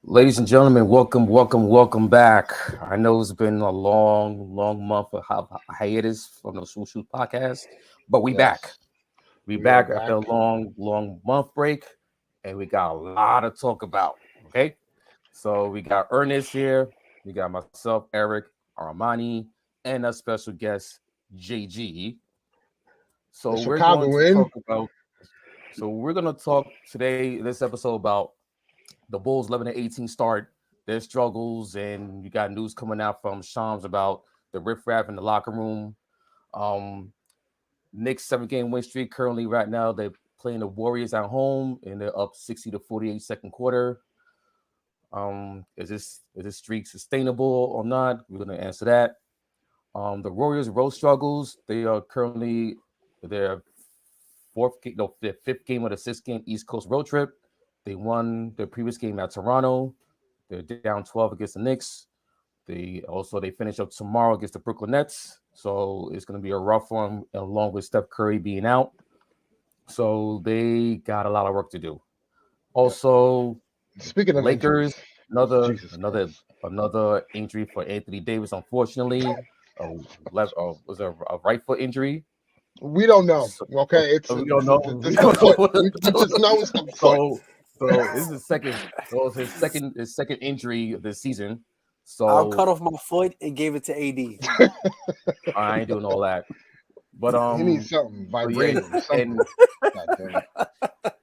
Ladies and gentlemen, welcome back. I know it's been a long month of hiatus from the Swoop Shoot podcast, but we back. We back after a long month break, and we got a lot to talk about. Okay, so we got Ernest here, we got myself, Eric, Armani, and a special guest, JG. So we're going to talk about. So we're going to talk today, this episode, about the Bulls 11-18 start, their struggles, and you got news coming out from Shams about the riffraff in the locker room. Knicks 7-game win streak currently right now. They're playing the Warriors at home, and they're up 60-48 second quarter. Is this streak sustainable or not? We're going to answer that. The Warriors' road struggles. They are currently their fifth game of the 6-game East Coast road trip. They won their previous game at Toronto. They're down 12 against the Knicks. They finish up tomorrow against the Brooklyn Nets. So it's going to be a rough one, along with Steph Curry being out. So they got a lot of work to do. Also, speaking of Lakers, another injury for Anthony Davis. Unfortunately, was a right foot injury. We don't know. Okay, we don't know. We just know it's the foot. So this is his second injury of this season. So I'll cut off my foot and gave it to AD. I ain't doing all that. But he needs something vibrating.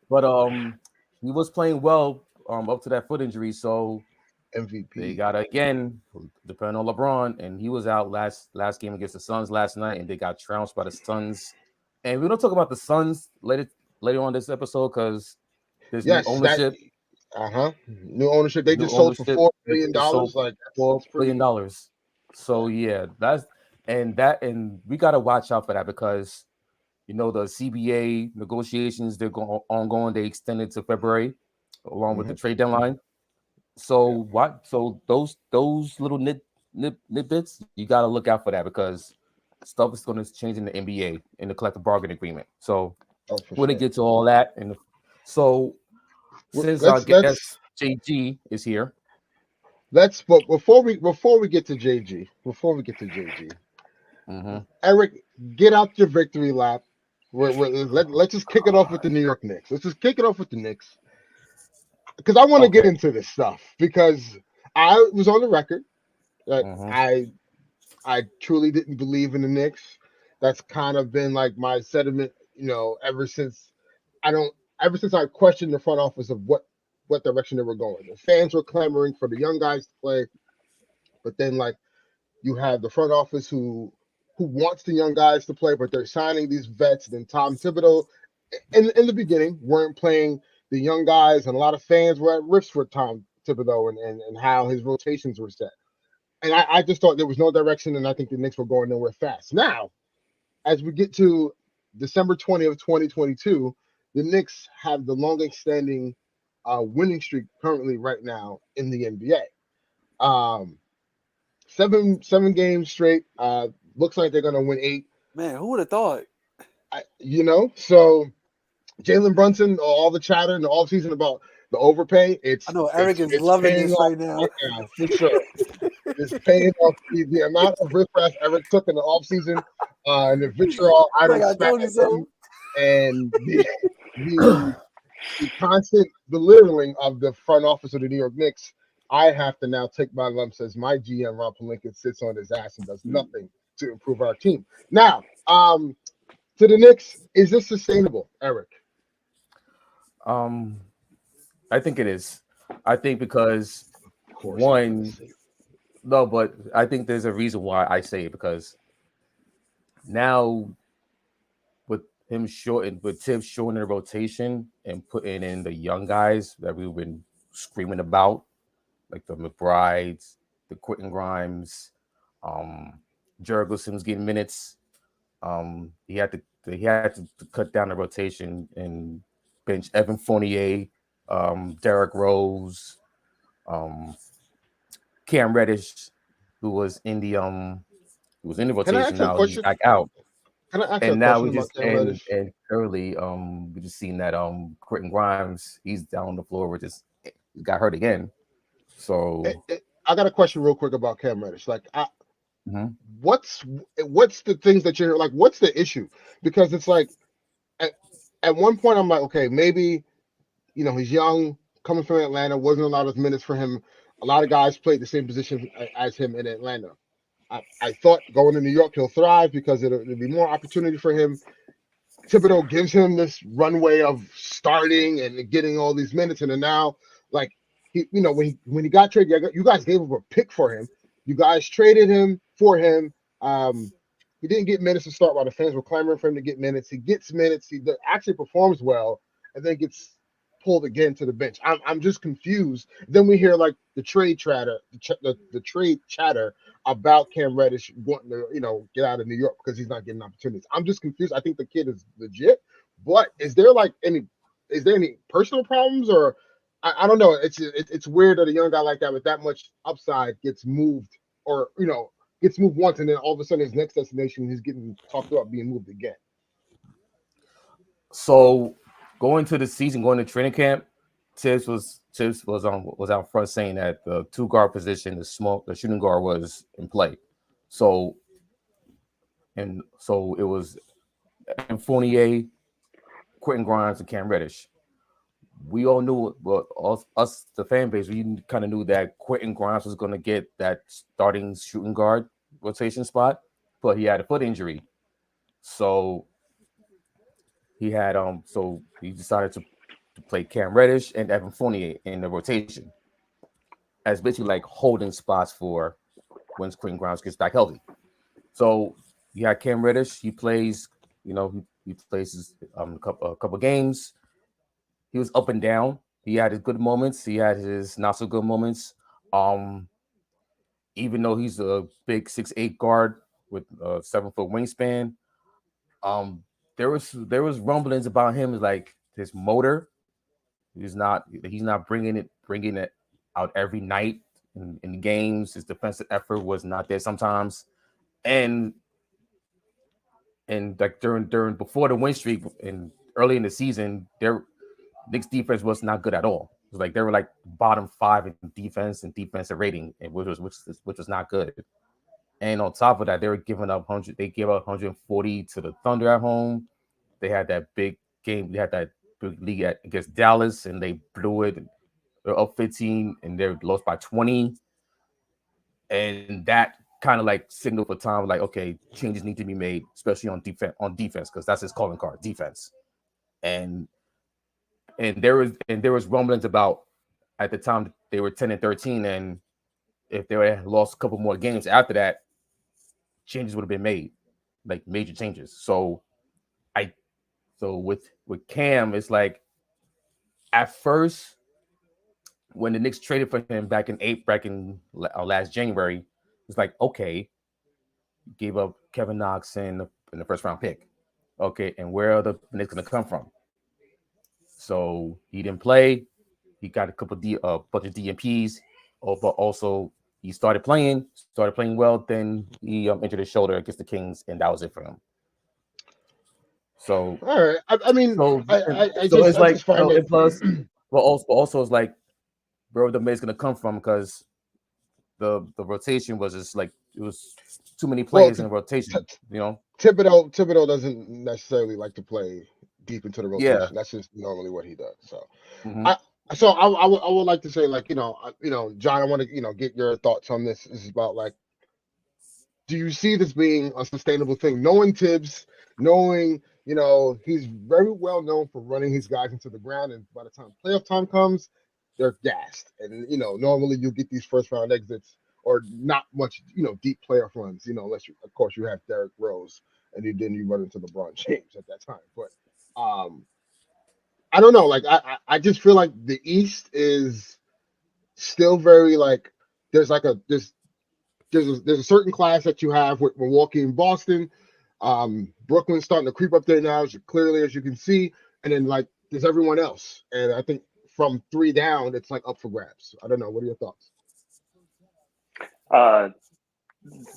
But he was playing well up to that foot injury. So MVP. They got to again depend on LeBron, and he was out last game against the Suns last night, and they got trounced by the Suns. And we don't talk about the Suns later on this episode because there's new ownership. New ownership. They just sold for $4 billion. Like $4 billion. So yeah, and we got to watch out for that because the CBA negotiations ongoing. They extended to February along with the trade deadline. So those little nitbits, you got to look out for that because stuff is going to change in the NBA in the collective bargaining agreement. So we're going to get to all that. And so since our guest JG is here, but before we get to JG, Eric, get out your victory lap. Let's just kick it off with the New York Knicks. Because I want to get into this stuff because I was on the record that I truly didn't believe in the Knicks. That's kind of been like my sentiment, ever since I questioned the front office of what direction they were going. The fans were clamoring for the young guys to play, but then like you have the front office who wants the young guys to play, but they're signing these vets. Then Tom Thibodeau, in the beginning, weren't playing the young guys, and a lot of fans were at risk for Tom Thibodeau and how his rotations were set. And I just thought there was no direction, and I think the Knicks were going nowhere fast. Now, as we get to December 20th, 2022, the Knicks have the longest standing winning streak currently right now in the NBA. Seven games straight. Looks like they're going to win 8. Man, who would have thought? So Jalen Brunson, all the chatter in the offseason about the overpay. I know Eric is loving this right now. For sure. It's paying off the amount of riffraff Eric took in the offseason and the vitriol I don't expect. And the constant belittling of the front office of the New York Knicks. I have to now take my lumps as my GM, Rob Pelinka, sits on his ass and does nothing to improve our team. Now, to the Knicks, is this sustainable, Eric? I think it is. I think because but I think there's a reason why I say it because now him shorting, but Tibbs shortening the rotation and putting in the young guys that we've been screaming about, like the McBrides, the Quentin Grimes, Jurgensen's getting minutes. He had to cut down the rotation and bench Evan Fournier, Derrick Rose, um, Cam Reddish, who was in the Can I rotation. ask you a Now he's question? back out, Can I ask you a and now question we about just Cam Reddish? and early we just seen that Quentin Grimes, he's down on the floor, which is he got hurt again. So I got a question real quick about Cam Reddish. Like, mhm. what's the things that you're like? What's the issue? Because it's like at one point I'm like, okay, maybe he's young, coming from Atlanta, wasn't a lot of minutes for him. A lot of guys played the same position as him in Atlanta. I thought going to New York he'll thrive because it'll be more opportunity for him. Thibodeau gives him this runway of starting and getting all these minutes, and then now, like when he got traded, you guys gave up a pick for him. You guys traded him for him. He didn't get minutes to start while the fans were clamoring for him to get minutes. He gets minutes. He actually performs well, and then gets pulled again to the bench. I'm just confused. Then we hear like the trade chatter, the trade chatter about Cam Reddish wanting to get out of New York because he's not getting opportunities. I'm just confused. I think the kid is legit, but is there any personal problems, or I don't know. It's weird that a young guy like that with that much upside gets moved, or gets moved once, and then all of a sudden his next destination he's getting talked about being moved again. So going to the season, going to training camp, Tibbs was out front saying that the 2 guard position, the shooting guard was in play. So it was Fournier, Quentin Grimes, and Cam Reddish. We all knew, well, us the fan base, we kind of knew that Quentin Grimes was going to get that starting shooting guard rotation spot, but he had a foot injury, so he had so he decided to play Cam Reddish and Evan Fournier in the rotation as basically like holding spots for when Quentin Grimes gets back healthy. So you had Cam Reddish. He plays, he plays a couple games. He was up and down. He had his good moments. He had his not so good moments. Even though he's a big 6'8" guard with a 7-foot wingspan, there was rumblings about him, like his motor. He's not bringing it out every night in games. His defensive effort was not there sometimes, and like during before the win streak and early in the season, their Knicks defense was not good at all. It was like they were like bottom 5 in defense and defensive rating, and which was not good. And on top of that, they were giving up 100. They gave up 140 to the Thunder at home. They had that big game. They had that big league against Dallas, and they blew it. They're up 15, and they lost by 20. And that kind of like signaled for Tom, like, okay, changes need to be made, especially on defense, because that's his calling card, defense. And there was rumblings about at the time they were 10-13, and if they had lost a couple more games after that, changes would have been made, like major changes. So with Cam, it's like at first when the Knicks traded for him back in last January, it's like, okay, gave up Kevin Knox in the first round pick. Okay, and where are the Knicks going to come from? So he didn't play. He got a couple bunch of DMPs, but also he started playing well. Then he injured his shoulder against the Kings, and that was it for him. So all right, I mean, so I it's like, just find it. Plus, but also it's like where the man's going to come from, because the rotation was just like it was too many players in rotation. Thibodeau doesn't necessarily like to play deep into the rotation. Yeah. That's just normally what he does. So, mm-hmm. I would like to say, like, John, I want to get your thoughts on this. This is about, like, do you see this being a sustainable thing? Knowing Tibbs, knowing he's very well known for running his guys into the ground, and by the time playoff time comes, they're gassed. And normally you get these first round exits or not much deep playoff runs. Unless of course you have Derrick Rose and then you run into LeBron James at that time. But I don't know. Like I just feel like the East is still very like there's like a there's a certain class that you have with Milwaukee and Boston. Brooklyn's starting to creep up there now, clearly as you can see, and then like there's everyone else. And I think from 3 down, it's like up for grabs. I don't know. What are your thoughts?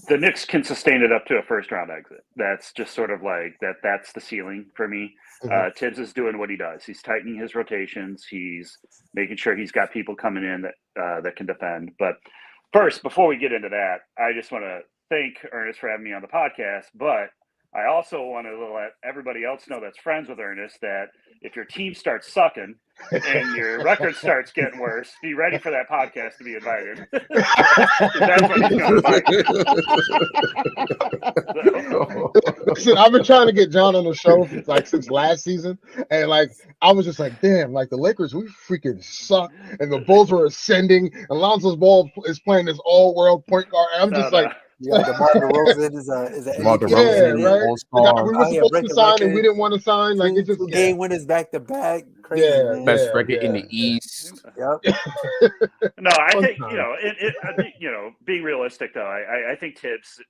The Knicks can sustain it up to a first-round exit. That's just sort of like that. That's the ceiling for me. Mhm. Tibbs is doing what he does. He's tightening his rotations. He's making sure he's got people coming in that can defend. But first, before we get into that, I just want to thank Ernest for having me on the podcast. But I also want to let everybody else know that's friends with Ernest that if your team starts sucking and your record starts getting worse, be ready for that podcast to be invited. That's what he's going to like. Listen, I've been trying to get John on the show like since last season, and like I was just like, damn, like the Lakers, we freaking suck, and the Bulls were ascending, and Lonzo's Ball is playing this all-world point guard. And I'm just like. Yeah, DeMar DeRozan is a DeMar MVP. DeRozan, right. All-Star. We were supposed to sign and we didn't want to sign. Like it just two game winners back to back. Crazy, man. Best record in the East. Yep. No, I think I think being realistic though, I think Tibbs,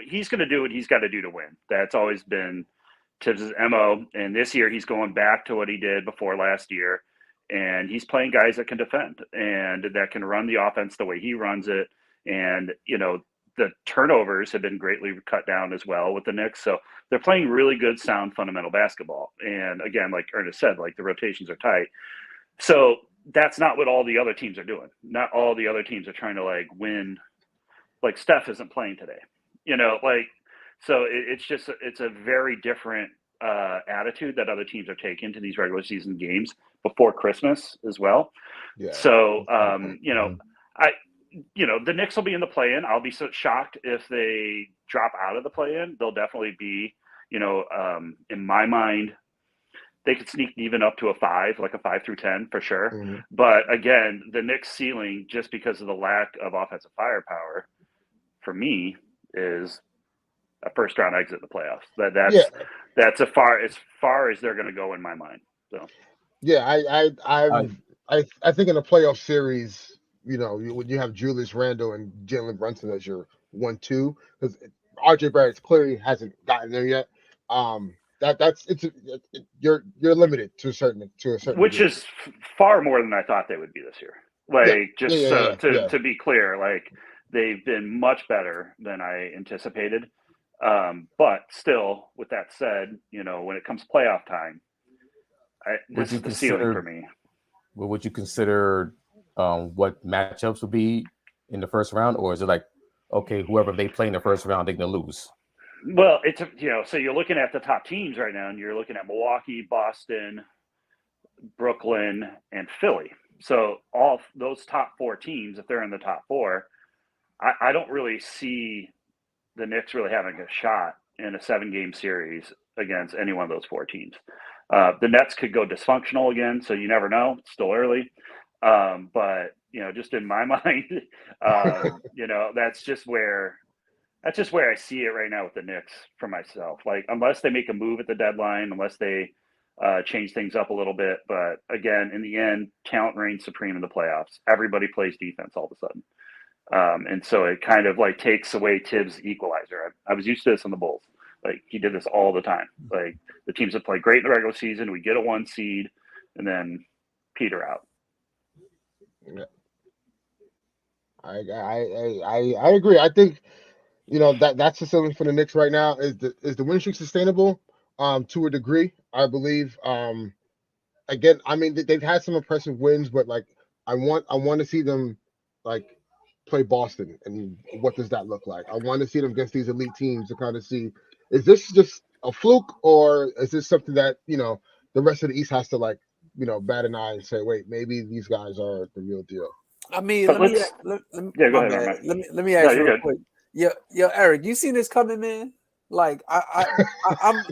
he's going to do what he's got to do to win. That's always been Tibbs's MO, and this year he's going back to what he did before last year, and he's playing guys that can defend and that can run the offense the way he runs it, and the turnovers have been greatly cut down as well with the Knicks. So they're playing really good, sound, fundamental basketball. And again, like Ernest said, like the rotations are tight. So that's not what all the other teams are doing. Not all the other teams are trying to like win. Like Steph isn't playing today, so it's a very different attitude that other teams are taking to these regular season games before Christmas as well. Yeah. So, the Knicks will be in the play-in. I'll be so shocked if they drop out of the play-in. They'll definitely be, in my mind, they could sneak even up to a 5, like a 5 through 10 for sure. Mm-hmm. But again, the Knicks ceiling, just because of the lack of offensive firepower, for me, is a first-round exit in the playoffs. That's as far as they're going to go in my mind. So, yeah, I think in a playoff series. When you have Julius Randle and Jalen Brunson as your 1-2, because RJ Barrett clearly hasn't gotten there yet. You're limited to a certain which degree. is far more than I thought they would be this year. To be clear, like they've been much better than I anticipated. But still, with that said, when it comes playoff time, this is the ceiling for me. Well, would you consider what matchups would be in the first round, or is it like, okay, whoever they play in the first round, they're gonna lose? Well, it's so you're looking at the top teams right now, and you're looking at Milwaukee, Boston, Brooklyn, and Philly. So all those top 4 teams, if they're in the top 4, I don't really see the Knicks really having a shot in a 7-game series against any one of those 4 teams. The Nets could go dysfunctional again, so you never know. It's still early. But just in my mind, that's just where I see it right now with the Knicks for myself. Like, unless they make a move at the deadline, unless they change things up a little bit. But again, in the end, talent reigns supreme in the playoffs. Everybody plays defense all of a sudden. And so it kind of like takes away Tibbs' equalizer. I was used to this on the Bulls. Like, he did this all the time. Like, the teams that play great in the regular season, we get a 1 seed and then peter out. Yeah. I agree. I think that's the ceiling for the Knicks right now. Is the win streak sustainable? To a degree, I believe. Again, I mean they've had some impressive wins, but like I want to see them like play Boston, and what does that look like? I want to see them against these elite teams to kind of see, is this just a fluke, or is this something that the rest of the East has to like bat an eye and say, wait, maybe these guys are the real deal. I mean, go ahead. Let me ask you real quick. Yo, Eric, you seen this coming, man? Like, I'm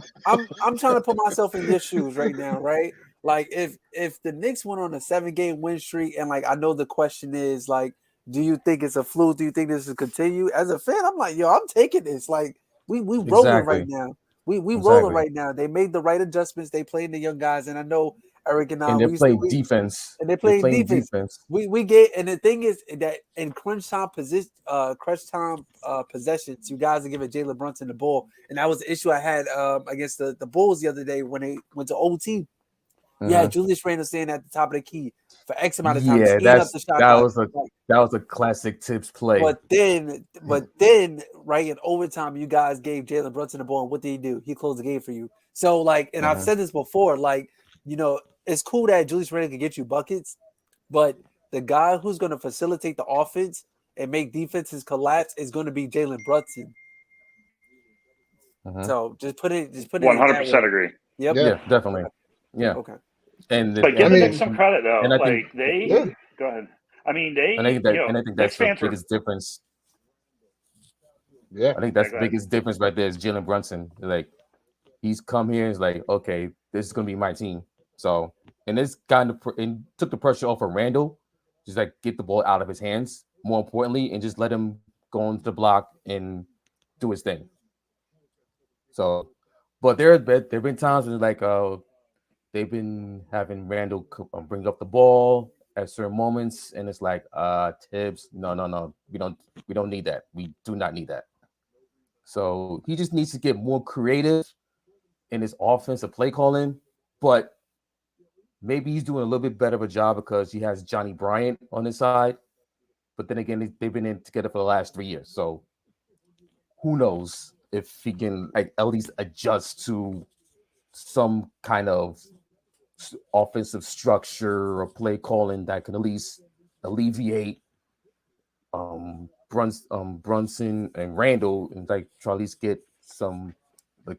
trying to put myself in your shoes right now, right? Like, if the Knicks went on a 7-game win streak, and like I know the question is like, do you think it's a fluke? Do you think this will continue? As a fan, I'm like, yo, I'm taking this. Like, we rolling right now. We rolling right now. They made the right adjustments. They playing the young guys, and I know Eric and they're playing defense. And they're playing defense. We get, and the thing is that in crunch time possessions, you guys are giving Jalen Brunson the ball, and that was the issue I had against the Bulls the other day when they went to OT. Yeah, Julius Randle staying at the top of the key for X amount of time. Yeah, that was a classic Tibbs play. But then, right in overtime, you guys gave Jalen Brunson the ball, and what did he do? He closed the game for you. So, like, and I've said this before, like, you know, it's cool that Julius Randle can get you buckets, but the guy who's going to facilitate the offense and make defenses collapse is going to be Jalen Brunson. So just put it. 100% agree. Yep. Yeah, definitely. Yeah. Okay. But give the Knicks some credit though. And like go ahead. I mean, and I think that's the biggest difference. Yeah, I think that's the biggest difference right there is Jalen Brunson. Like, he's come here and is like, okay, this is gonna be my team. So, and this kind of took the pressure off of Randall, just like get the ball out of his hands. More importantly, and just let him go on the block and do his thing. So, but there've been times when like they've been having Randall bring up the ball at certain moments, and it's like, Tibbs, no, we don't need that. We do not need that. So he just needs to get more creative in his offensive play calling, but maybe he's doing a little bit better of a job because he has Johnny Bryant on his side. But then again, they've been in together for the last 3 years, so who knows if he can like at least adjust to some kind of offensive structure or play calling that can at least alleviate Brunson and Randall, and like try to at least get some like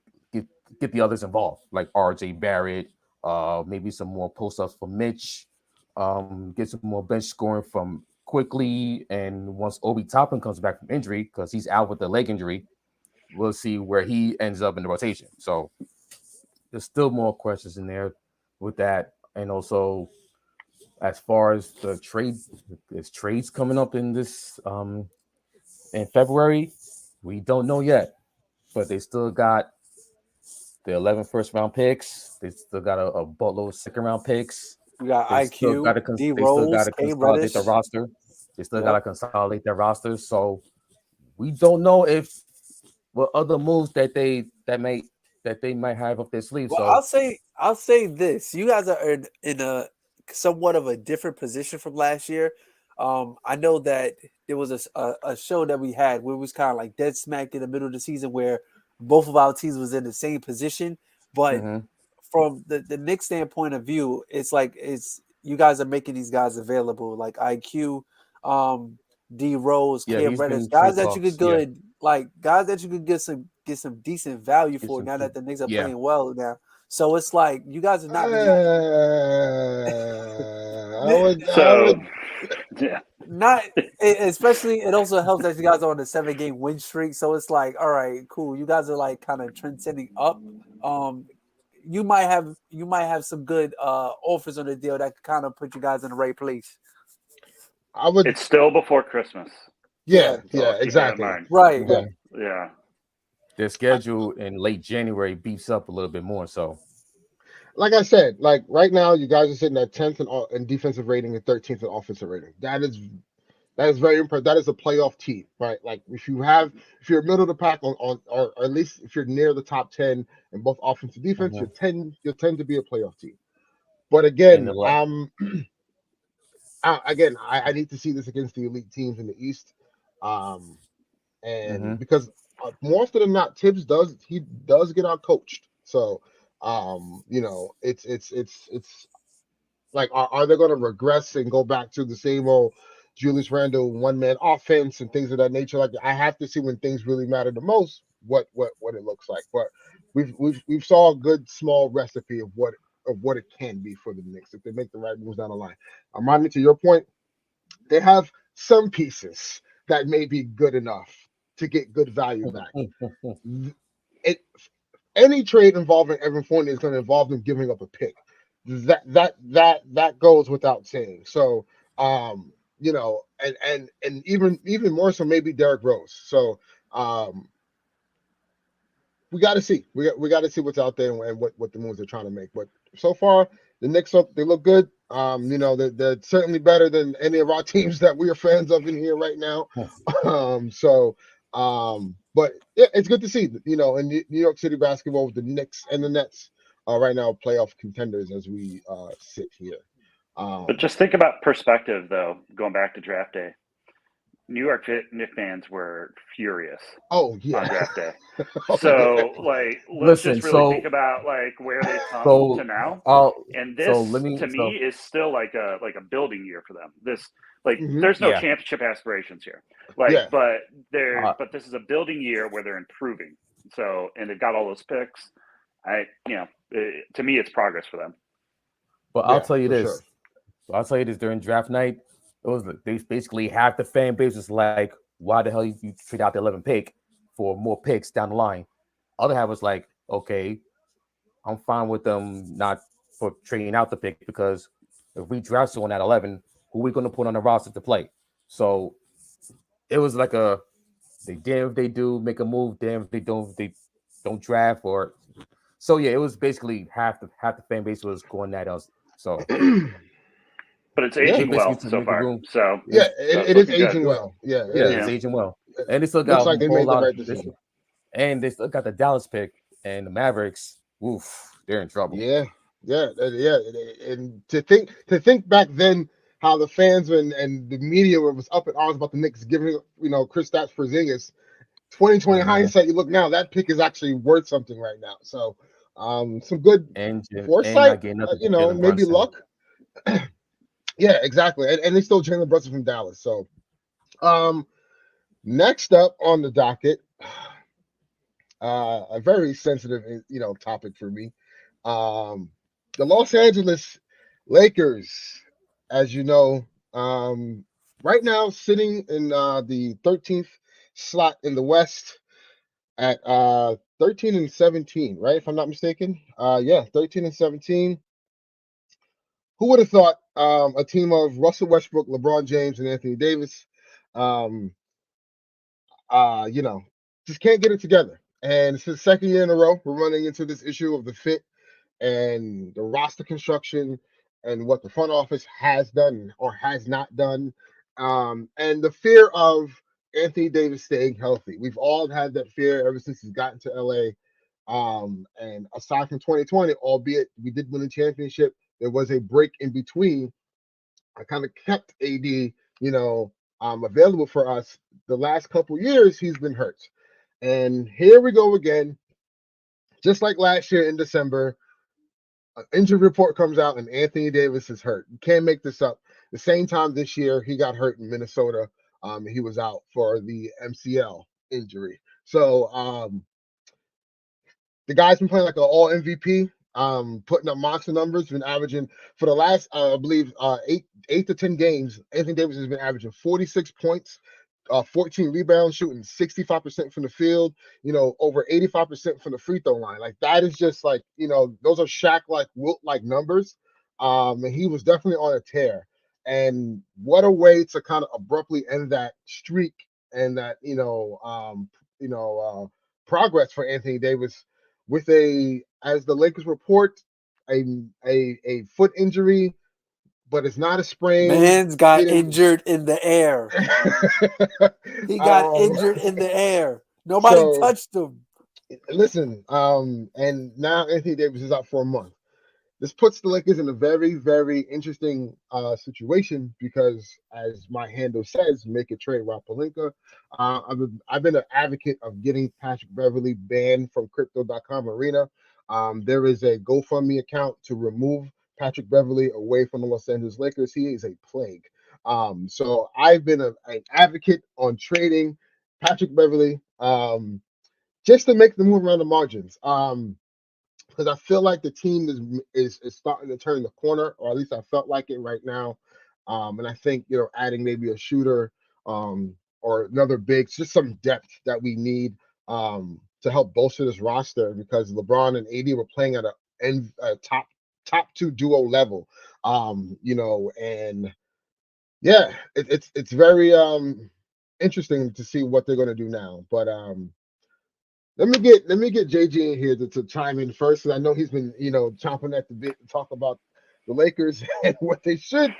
get the others involved, like RJ Barrett, maybe some more post-ups for Mitch, get some more bench scoring from Quickly, and once Obi Toppin comes back from injury, because he's out with the leg injury, we'll see where he ends up in the rotation. So there's still more questions in there with that. And also, as far as the trades coming up in this in February, we don't know yet. But they still got the 11 first-round picks. They still got a boatload of second-round picks. We got IQ, they still got to consolidate the roster. They still got to consolidate their roster. So we don't know what other moves that they might have up their sleeve. Well, so I'll say this: you guys are in a somewhat of a different position from last year. I know that there was a show that we had where it was kind of like dead smack in the middle of the season where both of our teams was in the same position, but from the Knicks standpoint of view, it's like you guys are making these guys available, like IQ, D Rose, Cam Reddish, guys that you could guys that you could get some decent value for now that the Knicks are playing well now. So it's like you guys are not not especially. It also helps that you guys are on a 7-game win streak. So it's like, all right, cool. You guys are like kind of trendsetting up. You might have some good offers on the deal that could kind of put you guys in the right place. It's still before Christmas. Yeah, exactly. Right. Yeah. Their schedule in late January beefs up a little bit more. So, like I said, like right now, you guys are sitting at 10th in defensive rating and 13th in offensive rating. That is very impressive. That is a playoff team, right? Like if you're middle of the pack or at least if you're near the top 10 in both offense and defense, you'll tend to be a playoff team. But again, I need to see this against the elite teams in the East, and because more often than not, Tibbs does get out coached. So, it's like, are they going to regress and go back to the same old Julius Randle one-man offense and things of that nature? Like, I have to see when things really matter the most what it looks like. But we've saw a good small recipe of what it can be for the Knicks if they make the right moves down the line. Armani, to your point, they have some pieces that may be good enough to get good value back. Any trade involving Evan Fournier is going to involve them giving up a pick. That goes without saying. So, and even more so maybe Derrick Rose. So, we got to see. We got to see what's out there and what the moves they're trying to make. But so far, the Knicks they look good. They're certainly better than any of our teams that we are fans of in here right now. But yeah, it's good to see. In New York City basketball with the Knicks and the Nets right now playoff contenders as we sit here. But just think about perspective, though. Going back to draft day, New York Knicks fans were furious. Oh yeah, on draft day. Oh, So yeah. like, let's Listen, just really so- think about like where they've come to now. And this, to me, is still like a building year for them. This, like, there's no championship aspirations here. Like, but but this is a building year where they're improving. So, and they've got all those picks. To me, it's progress for them. But I'll tell you this. Sure. I'll tell you this. During draft night, it was basically half the fan base was like, "Why the hell you trade out the 11 pick for more picks down the line?" Other half was like, "Okay, I'm fine with them not for trading out the pick because if we draft someone at 11, who are we going to put on the roster to play?" So it was like they damn if they do make a move, damn if they don't draft or. So yeah, it was basically half the fan base was going that else. So. But it's aging well so far. So yeah, it is aging good. well. Yeah, it's aging well, and they still got like they made the right decision. And they still got the Dallas pick and the Mavericks. Oof, they're in trouble. Yeah. And to think back then how the fans and the media was up in arms about the Knicks giving Kristaps Porzingis. 2020 hindsight, you look now, that pick is actually worth something right now. So some good foresight, maybe luck. Yeah, exactly. And they still Jalen Brunson from Dallas. So next up on the docket, a very sensitive topic for me. The Los Angeles Lakers, as you know, right now sitting in the 13th slot in the West at 13 and 17, right? If I'm not mistaken. 13 and 17. Who would have thought a team of Russell Westbrook, LeBron James, and Anthony Davis, just can't get it together. And it's the second year in a row we're running into this issue of the fit and the roster construction and what the front office has done or has not done, and the fear of Anthony Davis staying healthy. We've all had that fear ever since he's gotten to LA. And aside from 2020, albeit we did win a championship, there was a break in between. I kind of kept AD, available for us. The last couple years, he's been hurt. And here we go again. Just like last year in December, an injury report comes out and Anthony Davis is hurt. You can't make this up. The same time this year, he got hurt in Minnesota. He was out for the MCL injury. So the guy's been playing like an all MVP, putting up monster numbers, been averaging for the last, I believe, 8 to 10 games. Anthony Davis has been averaging 46 points, 14 rebounds, shooting 65% from the field, over 85% from the free throw line. Like that is just like, those are Shaq-like, Wilt-like numbers. And he was definitely on a tear. And what a way to kind of abruptly end that streak and that, progress for Anthony Davis with as the Lakers report, a foot injury, but it's not a sprain. Man's got injured in the air. He got injured in the air. Nobody touched him. Listen, and now Anthony Davis is out for a month. This puts the Lakers in a very, very interesting situation because, as my handle says, make a trade Rob Pelinka. I've been an advocate of getting Patrick Beverley banned from Crypto.com Arena. There is a GoFundMe account to remove Patrick Beverley away from the Los Angeles Lakers. He is a plague. So I've been an advocate on trading Patrick Beverley just to make the move around the margins. Because I feel like the team is starting to turn the corner, or at least I felt like it right now. And I think, adding maybe a shooter or another big, just some depth that we need to help bolster this roster, because LeBron and AD were playing at a top two duo level. And yeah, it's very interesting to see what they're going to do now. But Let me get JG in here to chime in first, because I know he's been chomping at the bit to talk about the Lakers and what they should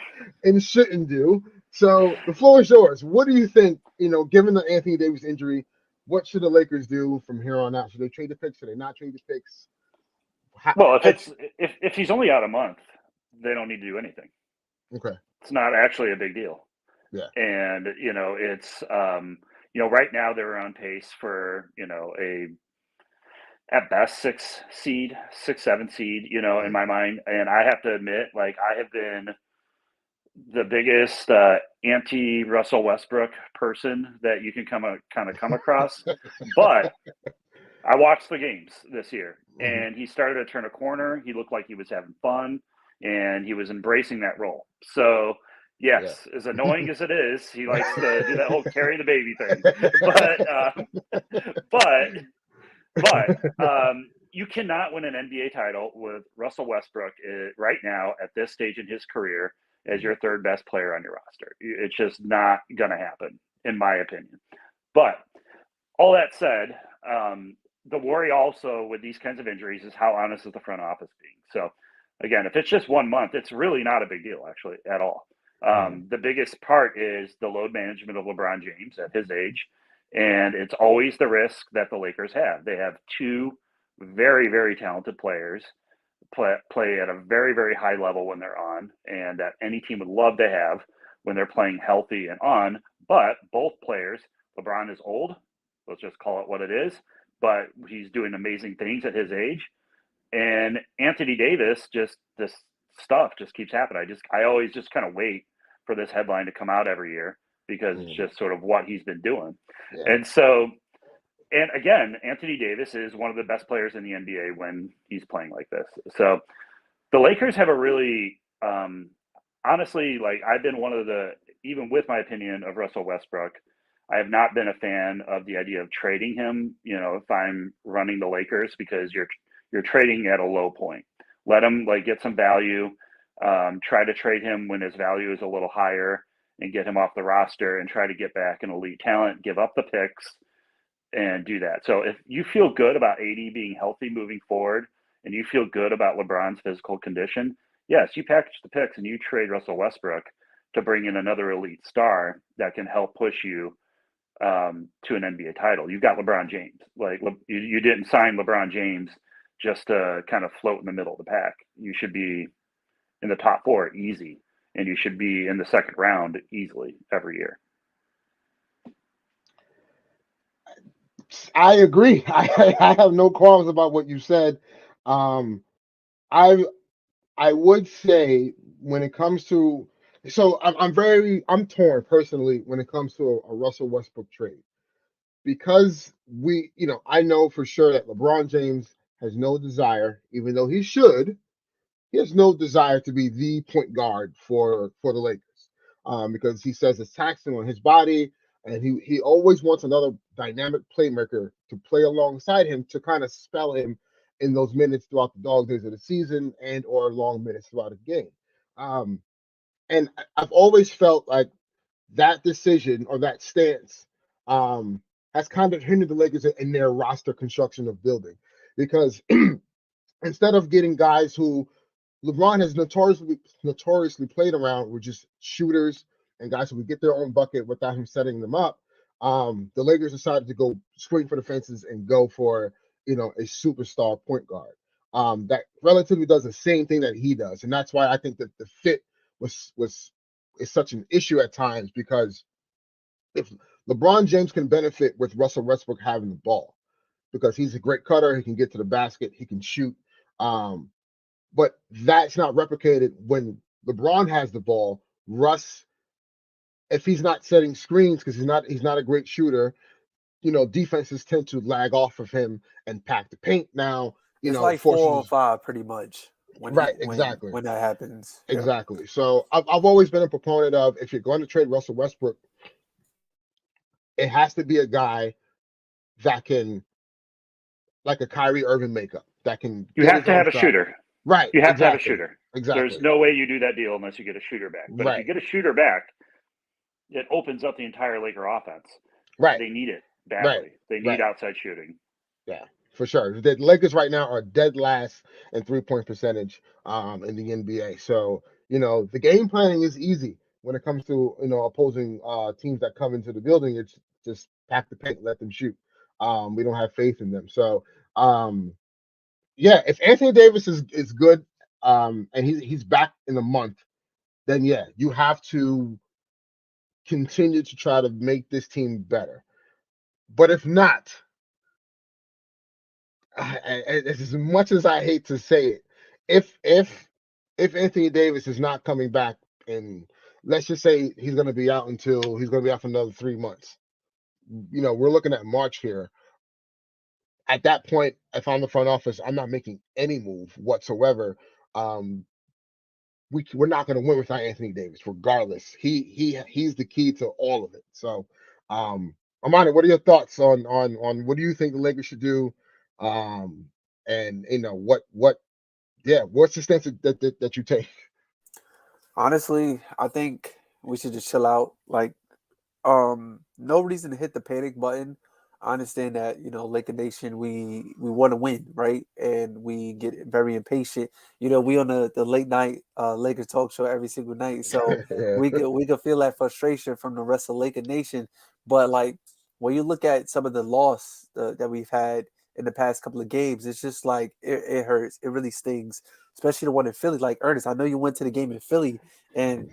and shouldn't do. So the floor is yours. What do you think? Given the Anthony Davis injury, what should the Lakers do from here on out? Should they trade the picks? Should they not trade the picks? Well, if he's only out a month, they don't need to do anything. Okay. It's not actually a big deal. Yeah. And it's right now they're on pace for a at best 6, 7 seed, in my mind. And I have to admit, like, I have been the biggest anti Russell Westbrook person that you can kind of come across. But I watched the games this year, and he started to turn a corner. He looked like he was having fun, and he was embracing that role. So, yes, as annoying as it is, he likes to do that whole carry the baby thing. But you cannot win an NBA title with Russell Westbrook right now at this stage in his career as your third best player on your roster. It's just not going to happen, in my opinion. But all that said, the worry also with these kinds of injuries is how honest is the front office being. So, again, if it's just 1 month, it's really not a big deal, actually, at all. The biggest part is the load management of LeBron James at his age, and it's always the risk that the Lakers have. They have two very, very talented players play at a very, very high level when they're on, and that any team would love to have when they're playing healthy and on. But both players, LeBron is old. Let's just call it what it is. But he's doing amazing things at his age. And Anthony Davis, this stuff just keeps happening. I always just kind of wait for this headline to come out every year because it's just sort of what he's been doing. Yeah. And so, and again, Anthony Davis is one of the best players in the NBA when he's playing like this. So the Lakers have a really, honestly, like, I've been one of even with my opinion of Russell Westbrook, I have not been a fan of the idea of trading him, if I'm running the Lakers, because you're trading at a low point. Let him get some value, try to trade him when his value is a little higher and get him off the roster and try to get back an elite talent, give up the picks and do that. So if you feel good about AD being healthy moving forward and you feel good about LeBron's physical condition, yes, you package the picks and you trade Russell Westbrook to bring in another elite star that can help push you to an NBA title. You've got LeBron James. You didn't sign LeBron James just to kind of float in the middle of the pack. You should be in the top 4 easy, and you should be in the second round easily every year. I agree. I have no qualms about what you said. I would say when it comes to, so I'm torn personally when it comes to a Russell Westbrook trade, because I know for sure that LeBron James has no desire, even though he has no desire to be the point guard for the Lakers, because he says it's taxing on his body, and he always wants another dynamic playmaker to play alongside him to kind of spell him in those minutes throughout the dog days of the season and or long minutes throughout a game. And I've always felt like that decision or that stance has kind of hindered the Lakers in their roster construction of building, because instead of getting guys who LeBron has notoriously played around with just shooters and guys who would get their own bucket without him setting them up, the Lakers decided to go swing for the fences and go for a superstar point guard that relatively does the same thing that he does, and that's why I think that the fit is such an issue at times, because if LeBron James can benefit with Russell Westbrook having the ball, because he's a great cutter, he can get to the basket, he can shoot. But that's not replicated when LeBron has the ball. Russ, if he's not setting screens because he's not a great shooter, defenses tend to lag off of him and pack the paint. Now, it's like 4-on-5 pretty much. Exactly. When that happens. Exactly. Yeah. So I've always been a proponent of, if you're going to trade Russell Westbrook, it has to be a guy that can, like a Kyrie Irving makeup, that can. You have to have a shooter. Right. You have to have a shooter. Exactly. There's no way you do that deal unless you get a shooter back. But if you get a shooter back, it opens up the entire Laker offense. Right. They need it badly. Right. They need outside shooting. Yeah, for sure. The Lakers right now are dead last in 3-point percentage in the NBA. So, the game planning is easy when it comes to, opposing teams that come into the building. It's just pack the paint, let them shoot. We don't have faith in them. So, yeah, if Anthony Davis is good, and he's back in a month, then yeah, you have to continue to try to make this team better. But if not, as much as I hate to say it, if Anthony Davis is not coming back, and let's just say he's going to be out for another 3 months, we're looking at March here. At that point, if I'm the front office, I'm not making any move whatsoever. We're not going to win without Anthony Davis, regardless. He's the key to all of it. So, Amani, what are your thoughts on what do you think the Lakers should do? And what's the stance that you take? Honestly, I think we should just chill out. Like, no reason to hit the panic button. I understand that, Laker Nation, we want to win, right? And we get very impatient. We on the late night Lakers talk show every single night, so Yeah. we could feel that frustration from the rest of Laker Nation. But like when you look at some of the loss that we've had in the past couple of games, it's just like it hurts. It really stings, especially the one in Philly. Like Ernest, I know you went to the game in Philly, and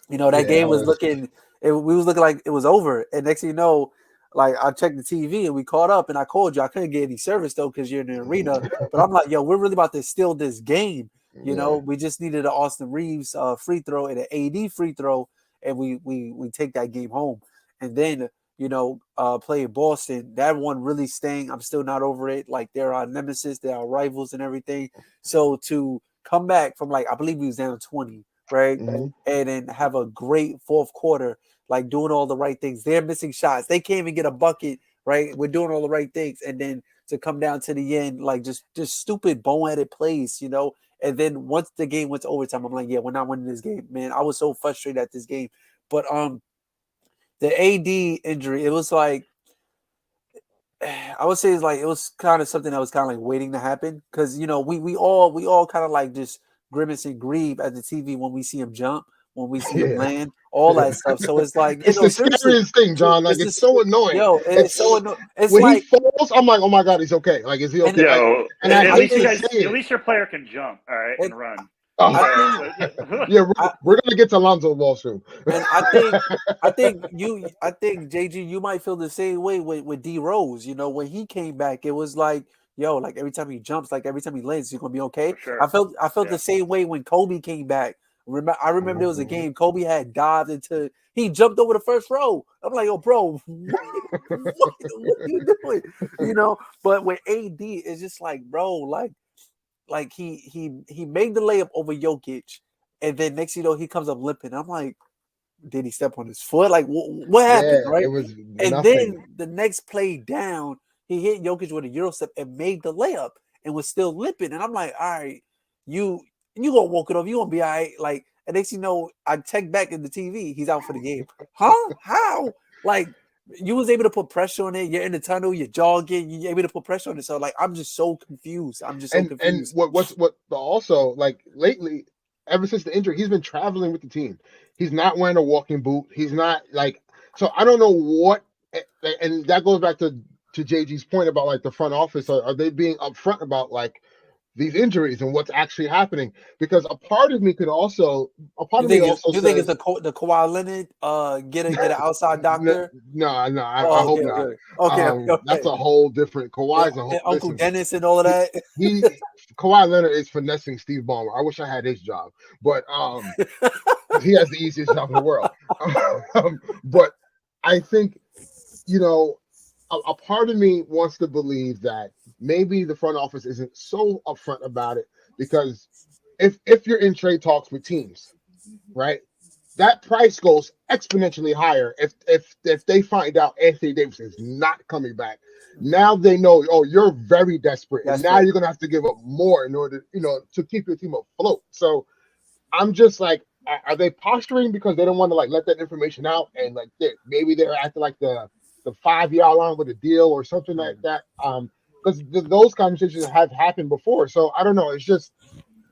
that game was looking. We was looking like it was over, and next thing you know, like I checked the TV and we caught up, and I called you. I couldn't get any service though because you're in the arena. But I'm like, yo, we're really about to steal this game. We just needed an Austin Reeves free throw and an AD free throw, and we take that game home. And then play in Boston. That one really staying. I'm still not over it. Like they're our nemesis, they're our rivals and everything. So to come back from I believe we was down 20. Right, Mm-hmm. and then have a great fourth quarter, like doing all the right things. They're missing shots. They can't even get a bucket. Right, we're doing all the right things, and then to come down to the end, like just stupid boneheaded plays, And then once the game went to overtime, I'm like, yeah, we're not winning this game, man. I was so frustrated at this game, but the AD injury, it was like. I would say it was kind of something that was kind of like waiting to happen because we all kind of like just grimace and grieve at the TV when we see him jump, when we see him land, all that stuff. So it's like it's the seriously, scariest thing, John. Like it's so annoying. Yo, it's so annoying. It's when like he falls, I'm like, oh my god, he's okay. Like, is he okay? At least your player can jump, all right, and run. We're gonna get to Lonzo Ball soon. And I think JG, you might feel the same way with D Rose. When he came back, it was like, yo, like every time he jumps, like every time he lands, he's gonna be okay. Sure. I felt the same way when Kobe came back. I remember there was a game Kobe had dived into. He jumped over the first row. I'm like, yo, bro, what are you doing? But with AD, it's just like, bro, like he made the layup over Jokic. And then next, he comes up limping. I'm like, did he step on his foot? Like, what happened, right? It was and nothing. Then the next play down, he hit Jokic with a Euro step and made the layup and was still limping. And I'm like, all right, you gonna walk it off. You gonna be all right. Like, and next I check back in the TV. He's out for the game. Huh? How? Like, you was able to put pressure on it. You're in the tunnel. You're jogging. You're able to put pressure on it. So, like, I'm just so confused. Confused. And what also, like, lately, ever since the injury, he's been traveling with the team. He's not wearing a walking boot. He's not like, so I don't know what, and that goes back to JG's point about like the front office. Are they being upfront about like these injuries and what's actually happening? Because a part of me could also, you think it's the Kawhi Leonard get an outside doctor? No, I hope not. Okay. That's a whole different Kawhi's and Uncle Dennis and all of that. Kawhi Leonard is finessing Steve Ballmer. I wish I had his job, but he has the easiest job in the world. But I think a part of me wants to believe that maybe the front office isn't so upfront about it, because if you're in trade talks with teams, right, that price goes exponentially higher if they find out Anthony Davis is not coming back. Now they know, oh, you're very desperate, and now you're gonna have to give up more in order, to keep your team afloat. So I'm just like, are they posturing because they don't want to like let that information out, and like maybe they're acting like the 5-year line with a deal or something like that? because those conversations have happened before. So I don't know. It's just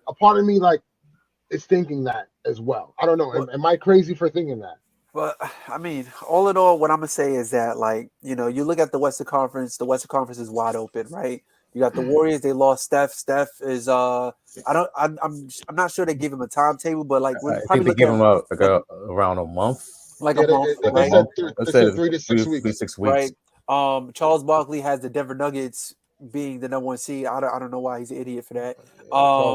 a part of me like is thinking that as well. I don't know. Am I crazy for thinking that? But I mean, all in all, what I'm gonna say is that, like, you know, you look at the Western Conference. The Western Conference is wide open, right? You got the Warriors. They lost Steph. Steph is I'm not sure they give him a timetable, but like we're I probably think they looking give at him around a month. like a month, They right? said 3 to 6 weeks. 6 weeks. Right. Charles Barkley has the Denver Nuggets being the number 1 seed. I don't know why he's an idiot for that.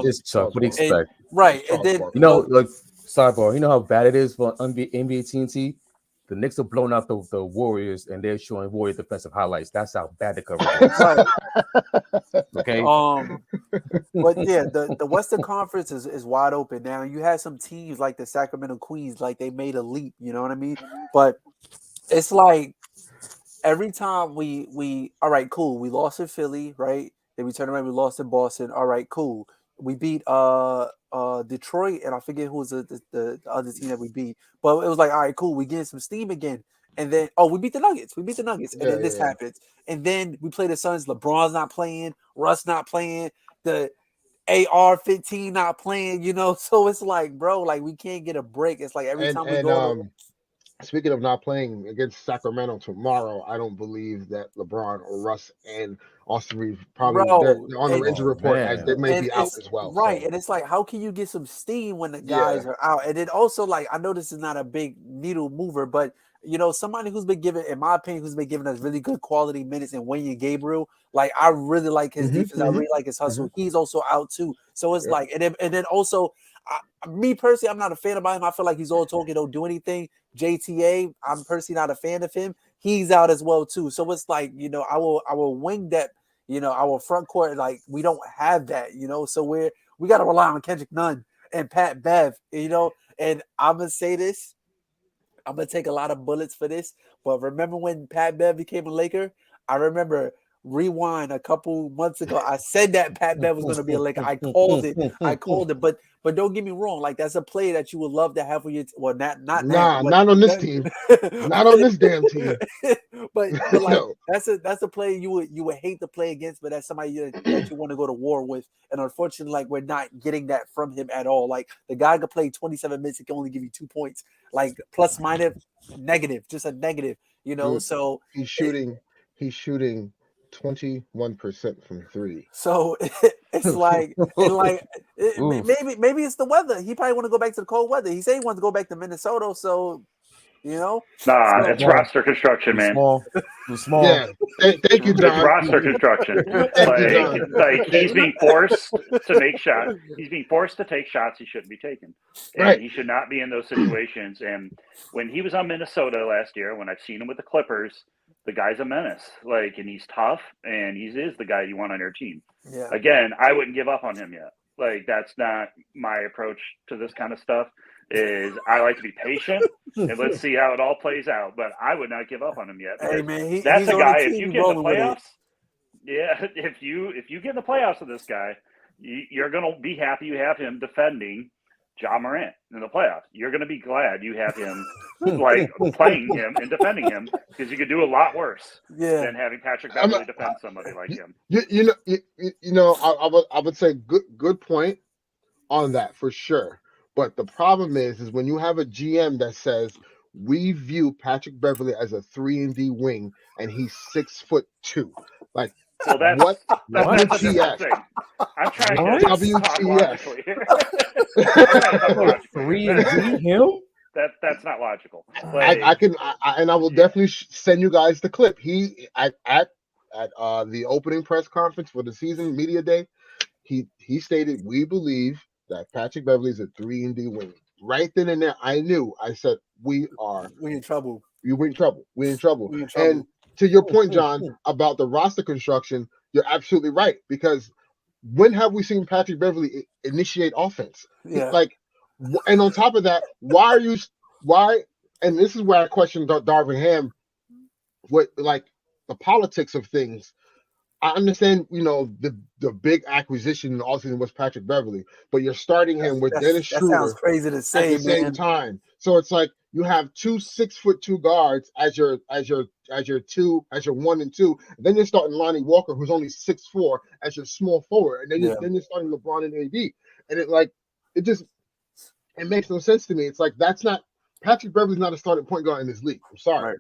It's Chuck. What do you expect? And, right, and then you know, like sidebar. You know how bad it is for NBA TNT. The Knicks are blowing out the Warriors, and they're showing Warrior defensive highlights. That's how bad the coverage is. Right. Okay. But yeah, the Western Conference is wide open now. You had some teams like the Sacramento Queens, like they made a leap. You know what I mean? But it's like every time we all right, cool. We lost in Philly, right? Then we turned around, we lost in Boston. All right, cool. We beat Detroit, and I forget who was the other team that we beat. But it was like, all right, cool. We getting some steam again. And then, we beat the Nuggets. And then this happens. And then we play the Suns. LeBron's not playing. Russ not playing. The AR-15 not playing, you know? So it's like, bro, like we can't get a break. It's like every time we go speaking of not playing against Sacramento tomorrow, I don't believe that LeBron or Russ and Austin Reeves probably they're on the injury report as they may be out as well. Right. So. And it's like, how can you get some steam when the guys are out? And then also, like, I know this is not a big needle mover, but you know, somebody who's been given, in my opinion, who's been giving us really good quality minutes in Wayne Gabriel. Like, I really like his defense. I really like his hustle. He's also out too. So it's like, and then also, me personally, I'm not a fan of him. I feel like he's all talking, don't do anything. JTA, I'm personally not a fan of him. He's out as well too. So it's like, you know, our wing depth, you know, our front court, like we don't have that, you know. So we got to rely on Kendrick Nunn and Pat Bev, you know. And I'm gonna say this. I'm going to take a lot of bullets for this, but remember when Pat Bev became a Laker? I remember rewind a couple months ago. I said that Pat Bev was going to be a Laker. I called it, but don't get me wrong. Like that's a play that you would love to have for your not on this team, not on this damn team. but like that's a play you would hate to play against, but that's somebody that you want to go to war with. And unfortunately, like we're not getting that from him at all. Like the guy could play 27 minutes, he can only give you 2 points, like plus minus negative, just a negative, you know. Dude, so he's shooting 21% from 3. So it's like, maybe it's the weather. He probably want to go back to the cold weather. He said he wants to go back to Minnesota. So, you know, it's roster construction, man. Small. Yeah, thank you, John. It's roster construction. like he's being forced to make shots. He's being forced to take shots he shouldn't be taking. And he should not be in those situations. And when he was on Minnesota last year, when I've seen him with the Clippers, the guy's a menace. Like, and he's tough, and he is the guy you want on your team. Yeah. Again, I wouldn't give up on him yet. Like, that's not my approach to this kind of stuff. Is I like to be patient and let's see how it all plays out. But I would not give up on him yet. Hey man, that's a guy. If you get in the playoffs, if you get in the playoffs with this guy, you're gonna be happy you have him defending Ja Morant in the playoffs. You're gonna be glad you have him like playing him and defending him because you could do a lot worse than having Patrick Beverley defend somebody like him. You know, I would say good point on that for sure. But the problem is when you have a GM that says we view Patrick Beverley as a 3-and-D wing and he's 6'2", like what? That's the thing. I'm trying to WTF? 3-and-D him? That's not logical. Like, I will definitely send you guys the clip. He at the opening press conference for the season media day, he stated we believe that Patrick Beverley is a 3-and-D wing. Right then and there, I knew. I said, we're in trouble. We're in trouble. And to your point, John, about the roster construction, you're absolutely right. Because when have we seen Patrick Beverley initiate offense? Yeah. Like, and on top of that, why? And this is where I question Darvin Ham. What, like, the politics of things. I understand, you know, the big acquisition in the offseason was Patrick Beverley, but you're starting him with Dennis Schroeder. That sounds crazy to say, at the same time. So it's like you have 2 6'2" guards as your your 1 and 2. And then you're starting Lonnie Walker, who's only 6'4", as your small forward, and then you're starting LeBron and AD, and it makes no sense to me. It's like that's not Patrick Beverly's not a starting point guard in this league. I'm sorry. Right.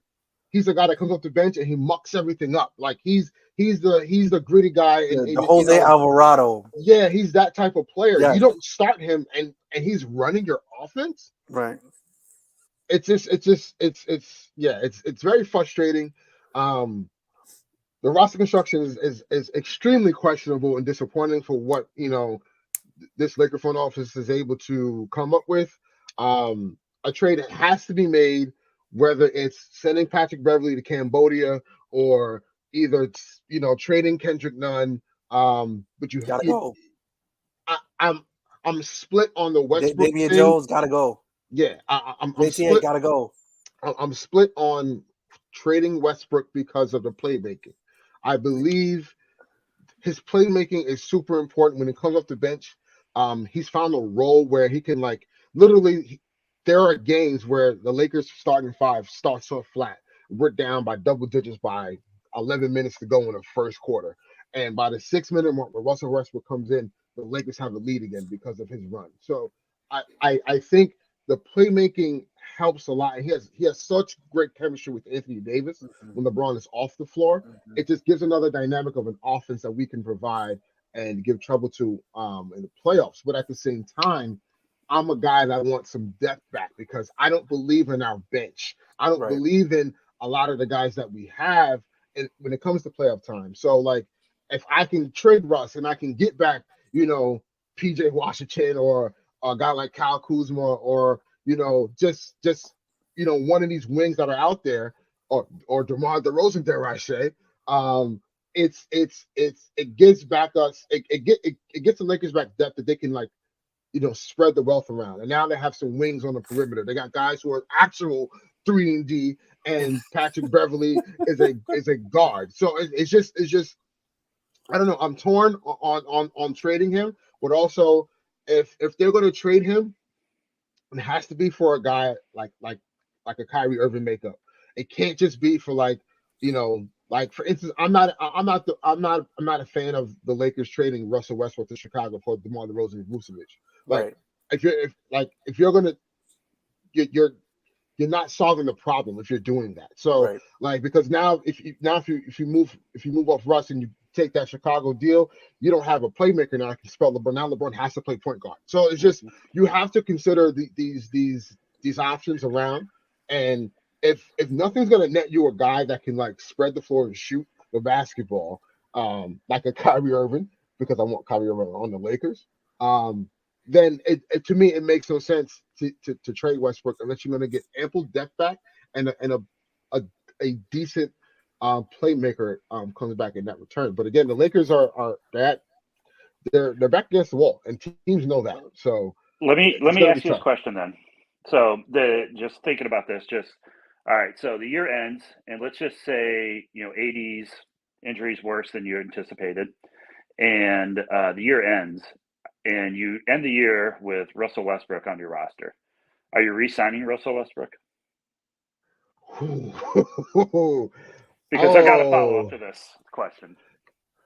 He's the guy that comes off the bench and he mucks everything up. Like he's the gritty guy and the Jose Alvarado. Yeah, he's that type of player. Yes. You don't start him and he's running your offense. Right. It's very frustrating. The roster construction is extremely questionable and disappointing for what this Laker front office is able to come up with. A trade that has to be made, whether it's sending Patrick Beverly to Cambodia or either trading Kendrick Nunn. But you gotta go. I'm split on the Westbrook Damian thing. Jones gotta go. Yeah, I'm split. Gotta go. I'm split on trading Westbrook because of the playmaking. I believe his playmaking is super important when it comes off the bench. He's found a role where he can literally. There are games where the Lakers starting 5 starts off flat. We're down by double digits by 11 minutes to go in the first quarter, and by the 6-minute mark, where Russell Westbrook comes in, the Lakers have a lead again because of his run. So I think the playmaking helps a lot. He has such great chemistry with Anthony Davis when LeBron is off the floor. It just gives another dynamic of an offense that we can provide and give trouble to in the playoffs. But at the same time, I'm a guy that wants some depth back because I don't believe in our bench. I don't believe in a lot of the guys that we have when it comes to playoff time. So if I can trade Russ and I can get back, PJ Washington or a guy like Kyle Kuzma or just one of these wings that are out there or DeMar DeRozan, dare I say, it gets back us. It gets the Lakers back depth that they can spread the wealth around. And now they have some wings on the perimeter. They got guys who are actual 3-and-D, and Patrick Beverly is a guard. So it's just I don't know. I'm torn on trading him, but also if they're going to trade him, it has to be for a guy like a Kyrie Irving makeup. It can't just be for for instance, I'm not a fan of the Lakers trading Russell Westbrook to Chicago for DeMar DeRozan and Vucevic. If you're gonna you're not solving the problem if you're doing that. So because now if you move off Russ and you take that Chicago deal, you don't have a playmaker now that can spell LeBron. Now LeBron has to play point guard. So it's just you have to consider these options around. And if nothing's gonna net you a guy that can spread the floor and shoot the basketball, like a Kyrie Irving, because I want Kyrie Irving on the Lakers, then to me it makes no sense to trade Westbrook unless you're gonna get ample depth back and a decent playmaker comes back in that return. But again, the Lakers they're back against the wall, and teams know that. So let me ask you this question then. So just thinking about this, all right. So the year ends, and let's just say AD's injury is worse than you anticipated, and the year ends, and you end the year with Russell Westbrook on your roster. Are you re-signing Russell Westbrook? Because I got to follow up to this question.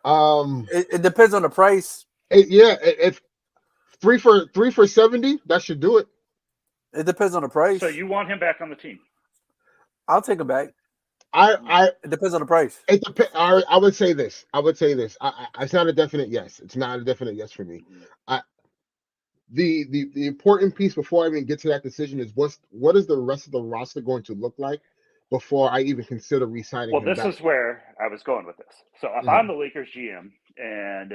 It depends on the price. If 3 for 70, that should do it. It depends on the price. So you want him back on the team? I'll take him back. It depends on the price. I would say this. It's not a definite yes. It's not a definite yes for me. The important piece before I even get to that decision is what is the rest of the roster going to look like before I even consider re-signing him. Well, this is where I was going with this. So if I'm the Lakers GM and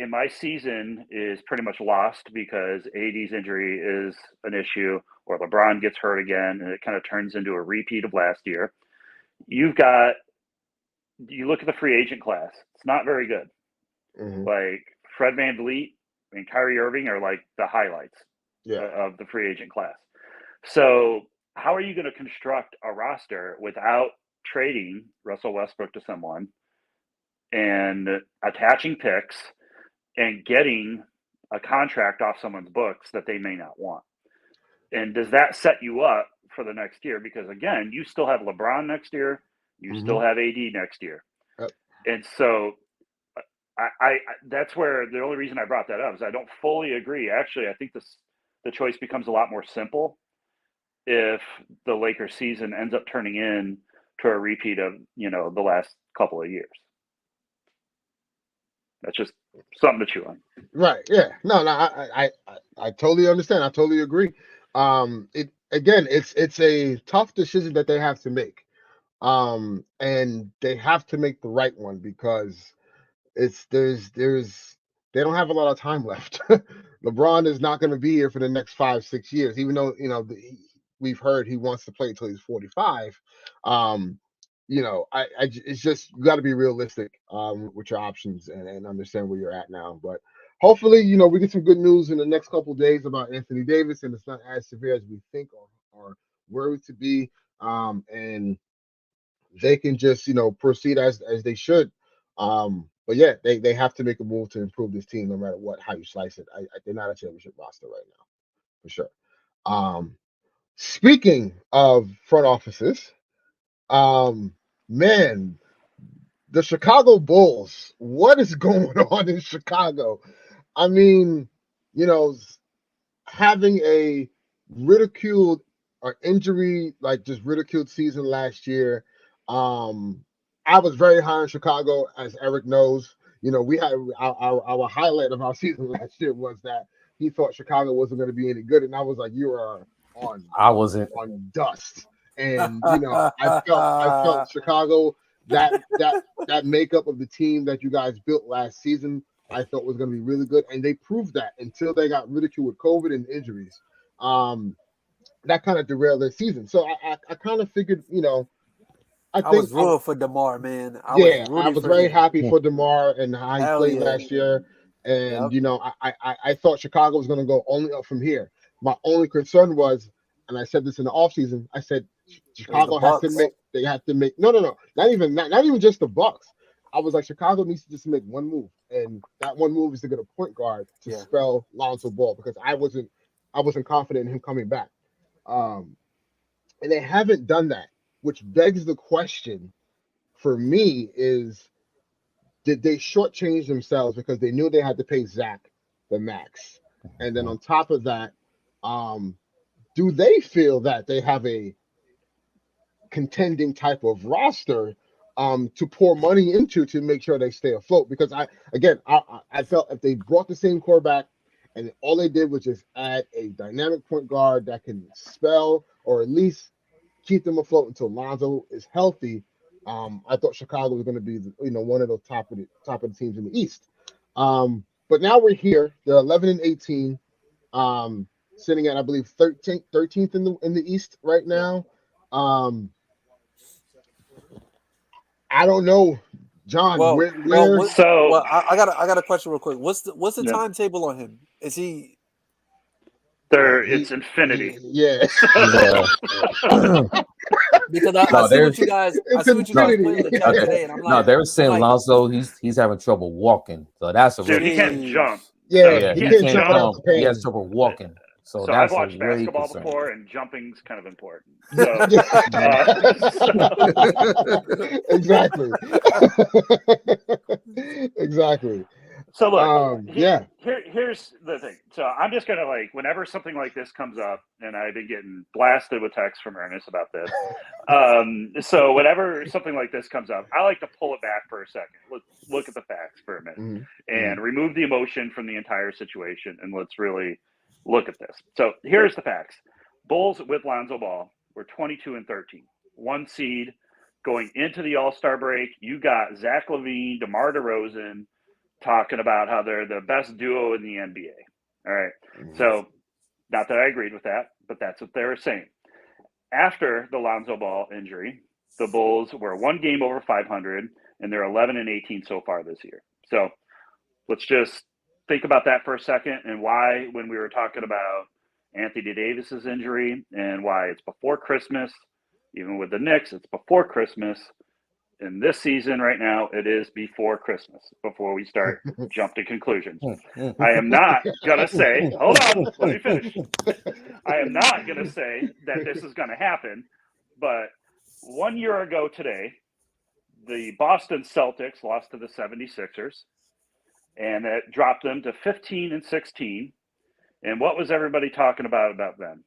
my season is pretty much lost because AD's injury is an issue, or LeBron gets hurt again, and it kind of turns into a repeat of last year. You look at the free agent class; it's not very good. Like Fred VanVleet and Kyrie Irving are the highlights of the free agent class. So how are you going to construct a roster without trading Russell Westbrook to someone and attaching picks and getting a contract off someone's books that they may not want? And does that set you up for the next year? Because again, you still have LeBron next year, You still have AD next year. And so I that's where the only reason I brought that up is I don't fully agree. Actually, I think the choice becomes a lot more simple if the Lakers season ends up turning in to a repeat of, the last couple of years. That's just something to chew on. Right. Yeah. No, I totally understand. I totally agree. It's a tough decision that they have to make. And they have to make the right one because they don't have a lot of time left. LeBron is not going to be here for the next 5-6 years, even though we've heard he wants to play until he's 45. It's just, you got to be realistic with your options and understand where you're at now. But hopefully, we get some good news in the next couple of days about Anthony Davis, and it's not as severe as we think or worried to be. And they can just, proceed as they should. But yeah, they have to make a move to improve this team, no matter how you slice it. They're not a championship roster right now, for sure. Speaking of front offices, man, the Chicago Bulls, what is going on in Chicago? I mean, having a ridiculed or injury, like just ridiculed season last year. I was very high in Chicago, as Eric knows. We had our highlight of our season last year was that he thought Chicago wasn't going to be any good, and I was like, you are on. I wasn't on dust, and I felt Chicago that makeup of the team that you guys built last season, I thought was going to be really good, and they proved that until they got ridiculed with COVID and injuries. That kind of derailed their season. So I kind of figured, I was rooting for DeMar, man. I was very happy for DeMar and how he played last year. And, I thought Chicago was going to go only up from here. My only concern was, and I said this in the offseason, I said Chicago has to make, no, not even just the Bucks. I was like, Chicago needs to just make one move. And that one move is to get a point guard to spell Lonzo Ball, because I wasn't confident in him coming back. And they haven't done that, which begs the question for me is, did they shortchange themselves because they knew they had to pay Zach the max? And then on top of that, do they feel that they have a contending type of roster to pour money into to make sure they stay afloat? Because I felt if they brought the same quarterback and all they did was just add a dynamic point guard that can spell or at least keep them afloat until Lonzo is healthy, I thought Chicago was going to be one of those top of the teams in the East. But now we're here. They're 11-18, sitting at, I believe, 13th in the East right now. I don't know, John. I got a question real quick. What's the timetable on him? Is he? It's infinity. Because I see what you guys playing the chat today, and I'm like, they were saying Lonzo, he's having trouble walking, so that's a dude. He can't jump. Yeah, he can't jump. He has trouble walking. So I've watched basketball before, and jumping's kind of important. Exactly. Exactly. So look, here's the thing. So I'm just gonna, whenever something like this comes up, and I've been getting blasted with texts from Ernest about this. So whenever something like this comes up, I like to pull it back for a second. Let's look at the facts for a minute and remove the emotion from the entire situation, and let's really look at this. So here's the facts. Bulls with Lonzo Ball were 22-13, 1 seed going into the All-Star break. You got Zach LaVine, DeMar DeRozan talking about how they're the best duo in the NBA. All right. So not that I agreed with that, but that's what they were saying. After the Lonzo Ball injury, the Bulls were 1 game over 500, and they're 11-18 so far this year. So let's just think about that for a second, and why, when we were talking about Anthony Davis's injury and why it's before Christmas, even with the Knicks, it's before Christmas. In this season right now, it is before Christmas, before we start jumping to conclusions. I am not going to say, hold on, let me finish. I am not going to say that this is going to happen, but 1 year ago today, the Boston Celtics lost to the 76ers, and that dropped them to 15-16. And what was everybody talking about them?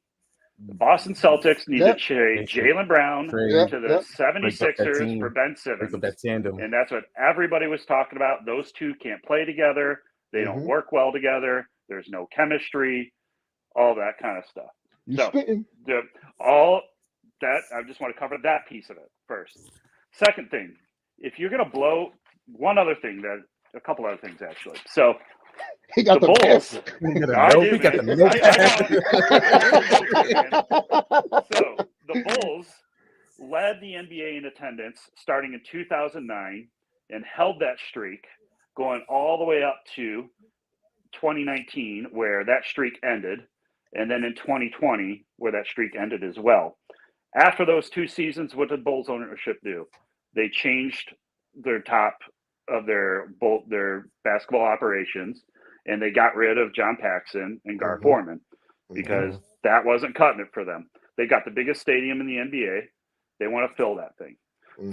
The Boston Celtics need to trade Jaylen Brown to the 76ers for Ben Simmons. And that's what everybody was talking about. Those two can't play together. They don't work well together. There's no chemistry, all that kind of stuff. I just want to cover that piece of it first. Second thing, if you're going to blow a couple other things actually. So he got the Bulls. So the Bulls led the NBA in attendance starting in 2009 and held that streak going all the way up to 2019, where that streak ended, and then in 2020, where that streak ended as well. After those 2 seasons, what did Bulls ownership do? They changed their top of their basketball operations, and they got rid of John Paxson and Gar Forman because that wasn't cutting it for them. They got the biggest stadium in the NBA. They want to fill that thing.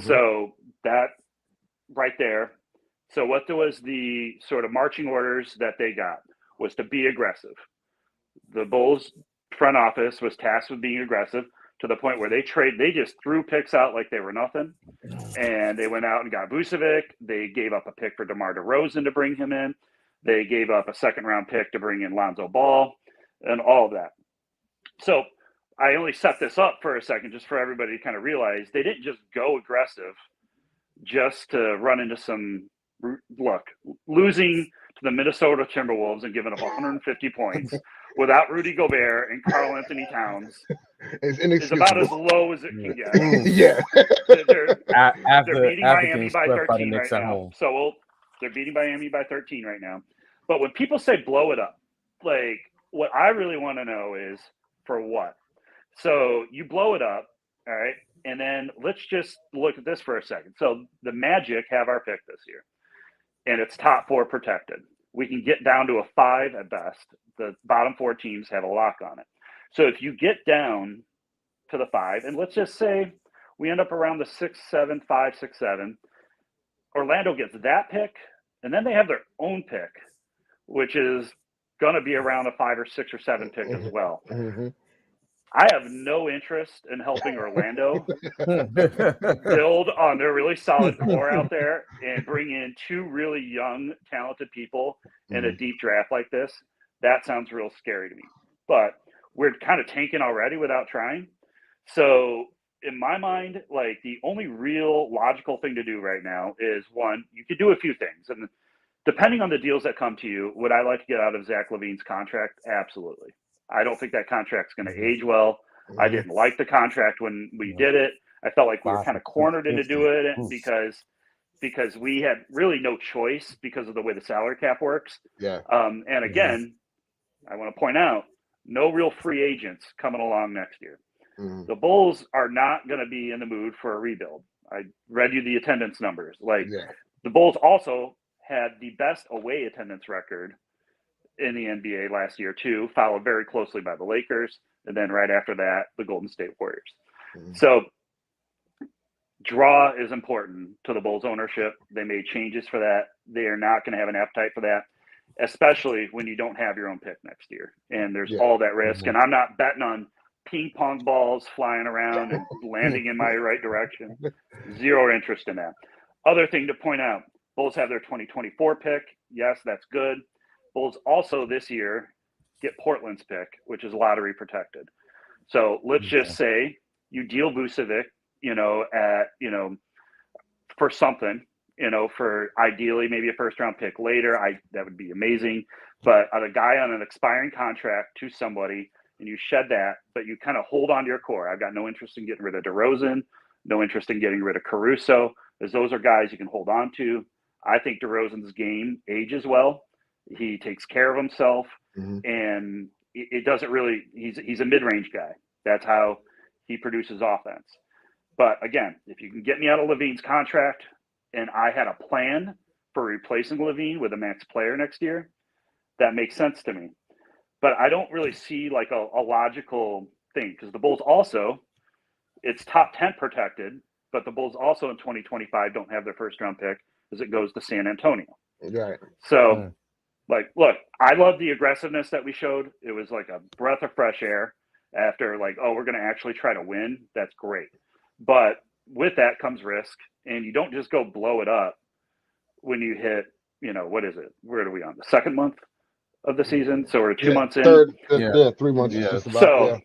So that right there. So what was the sort of marching orders that they got was to be aggressive. The Bulls front office was tasked with being aggressive to the point where they just threw picks out like they were nothing. And they went out and got Vucevic. They gave up a pick for DeMar DeRozan to bring him in. They gave up a second-round pick to bring in Lonzo Ball and all of that. So I only set this up for a second just for everybody to kind of realize they didn't just go aggressive just to run into some losing to the Minnesota Timberwolves and giving up 150 points without Rudy Gobert and Karl Anthony Towns is about as low as it can get. They're beating Miami by 13 right now. So they're beating Miami by 13 right now. But when people say blow it up, like what I really want to know is for what? So you blow it up, all right? And then let's just look at this for a second. So the Magic have our pick this year, and it's top 4 protected. We can get down to a 5 at best. The bottom 4 teams have a lock on it. So if you get down to the 5, and let's just say we end up around the 6-7, 5-6-7, Orlando gets that pick, and then they have their own pick, which is going to be around a 5 or 6 or 7 pick as well. I have no interest in helping Orlando build on their really solid core out there and bring in 2 really young, talented people in a deep draft like this. That sounds real scary to me. But we're kind of tanking already without trying. So in my mind, like the only real logical thing to do right now is, one, you could do a few things. And depending on the deals that come to you, would I like to get out of Zach LaVine's contract? Absolutely. I don't think that contract's going to age well. I didn't like the contract when we did it. I felt like we were kind of cornered into doing it because we had really no choice because of the way the salary cap works. And again, I want to point out, no real free agents coming along next year. The Bulls are not going to be in the mood for a rebuild. I read you the attendance numbers. The Bulls also had the best away attendance record in the NBA last year too, followed very closely by the Lakers, and then right after that, the Golden State Warriors. So draw is important to the Bulls ownership. They made changes for that. They are not going to have an appetite for that, especially when you don't have your own pick next year. And there's all that risk. And I'm not betting on ping pong balls flying around and landing in my right direction. Zero interest in that. Other thing to point out, Bulls have their 2024 pick. Yes, that's good. Bulls also this year get Portland's pick, which is lottery protected. So let's just say you deal Vucevic, for something, for ideally maybe a first round pick later. That would be amazing. But a guy on an expiring contract to somebody, and you shed that, but you kind of hold on to your core. I've got no interest in getting rid of DeRozan, no interest in getting rid of Caruso, as those are guys you can hold on to. I think DeRozan's game ages well. He takes care of himself, and it doesn't really. He's a mid-range guy. That's how he produces offense. But again, if you can get me out of LaVine's contract, and I had a plan for replacing LaVine with a max player next year, that makes sense to me. But I don't really see like a logical thing, because the Bulls also, it's top 10 protected, but the Bulls also in 2025 don't have their first round pick as it goes to San Antonio. Right. So, like, look, I love the aggressiveness that we showed. It was like a breath of fresh air after, like, oh, we're going to actually try to win. That's great. But with that comes risk, and you don't just go blow it up when you hit, what is it? Where are we on? The second month of the season? So we're 2 months in. 3 months. Yeah. Just about, so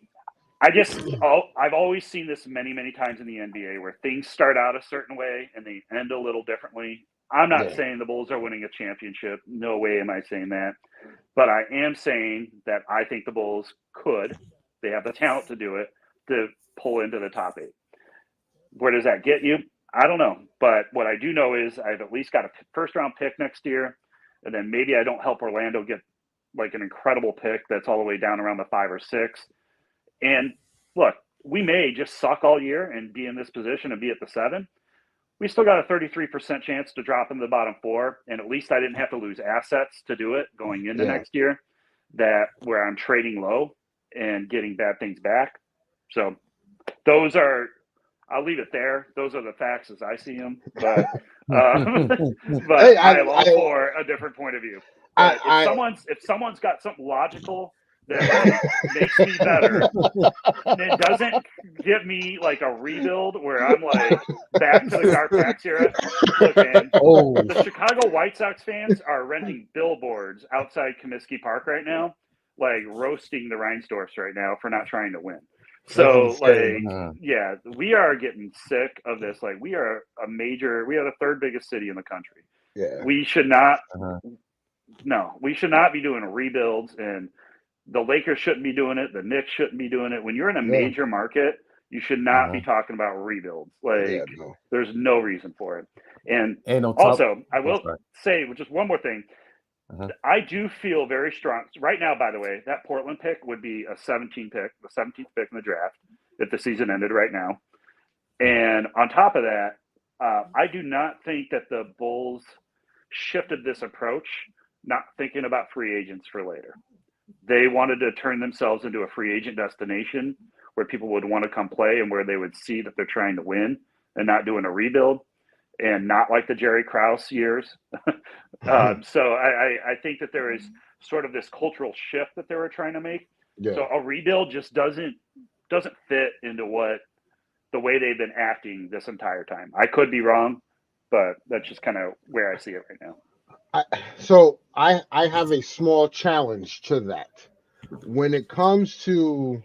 I've always seen this many, many times in the NBA where things start out a certain way and they end a little differently. I'm not saying the Bulls are winning a championship. No way am I saying that. But I am saying that I think the Bulls they have the talent to do it, to pull into the top 8. Where does that get you? I don't know. But what I do know is I've at least got a first-round pick next year, and then maybe I don't help Orlando get like an incredible pick that's all the way down around the 5 or 6. And look, we may just suck all year and be in this position and be at the 7. We still got a 33% chance to drop in the bottom 4, and at least I didn't have to lose assets to do it going into next year, where I'm trading low and getting bad things back. So I'll leave it there. Those are the facts as I see them. But but I'm all for a different point of view. But if someone's got something logical that makes me better, and it doesn't give me like a rebuild where I'm like back to the Garpax era. Look, man, the Chicago White Sox fans are renting billboards outside Comiskey Park right now, like roasting the Reinsdorfs right now for not trying to win. So, we are getting sick of this. Like, we are the third biggest city in the country. Yeah. We should not, we should not be doing rebuilds, and the Lakers shouldn't be doing it. The Knicks shouldn't be doing it. When you're in a major market, you should not be talking about rebuilds. Like, there's no reason for it. And also, I will say just one more thing. I do feel very strong right now. By the way, that Portland pick would be a 17th pick, the 17th pick in the draft if the season ended right now. And on top of that, I do not think that the Bulls shifted this approach, not thinking about free agents for later. They wanted to turn themselves into a free agent destination where people would want to come play and where they would see that they're trying to win and not doing a rebuild. And not like the Jerry Krause years. So I think that there is sort of this cultural shift that they were trying to make. Yeah. So a rebuild just doesn't fit into the way they've been acting this entire time. I could be wrong, but that's just kind of where I see it right now. So I have a small challenge to that. When it comes to,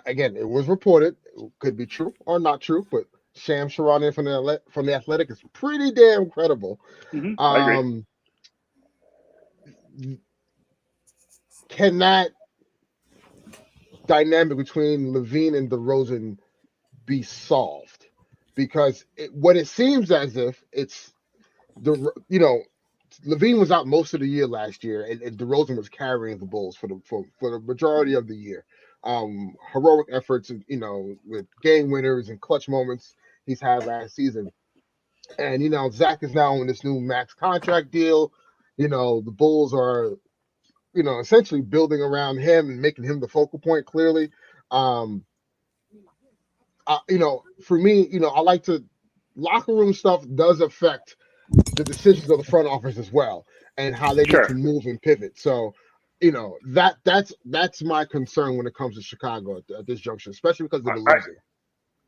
again, it was reported, it could be true or not true, but Sham Charania from the Athletic is pretty damn credible. I agree. Can that dynamic between Levine and DeRozan be solved? Because what it seems as if it's Levine was out most of the year last year, and DeRozan was carrying the Bulls for the majority of the year. Heroic efforts, with game winners and clutch moments he's had last season. And, Zach is now on this new max contract deal. The Bulls are, essentially building around him and making him the focal point, clearly. For me, I like to locker room stuff does affect the decisions of the front office as well and how they need to move and pivot. So, that's my concern when it comes to Chicago at this junction, especially because of the losing.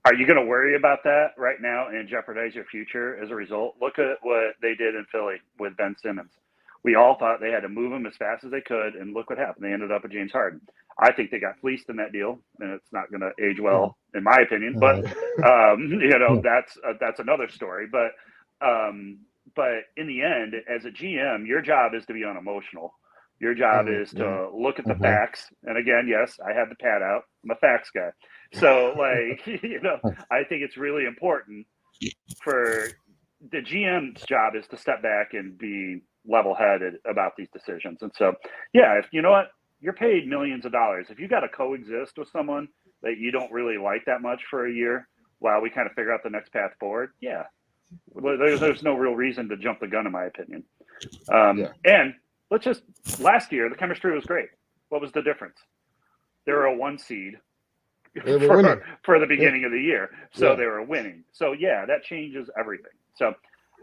Are you going to worry about that right now and jeopardize your future as a result? Look at what they did in Philly with Ben Simmons. We all thought they had to move him as fast as they could, and look what happened. They ended up with James Harden. I think they got fleeced in that deal, and it's not going to age well, in my opinion. But that's another story. But in the end, as a GM, your job is to be unemotional. Your job is to look at the facts. And again, yes, I have the pad out. I'm a facts guy. So, I think it's really important for the GM's job is to step back and be level-headed about these decisions. And so, if you know what, you're paid millions of dollars. If you got to coexist with someone that you don't really like that much for a year while we kind of figure out the next path forward, there's no real reason to jump the gun, in my opinion. And last year, the chemistry was great. What was the difference? They were a 1 seed. for the beginning of the year. So they were winning. So, yeah, that changes everything. So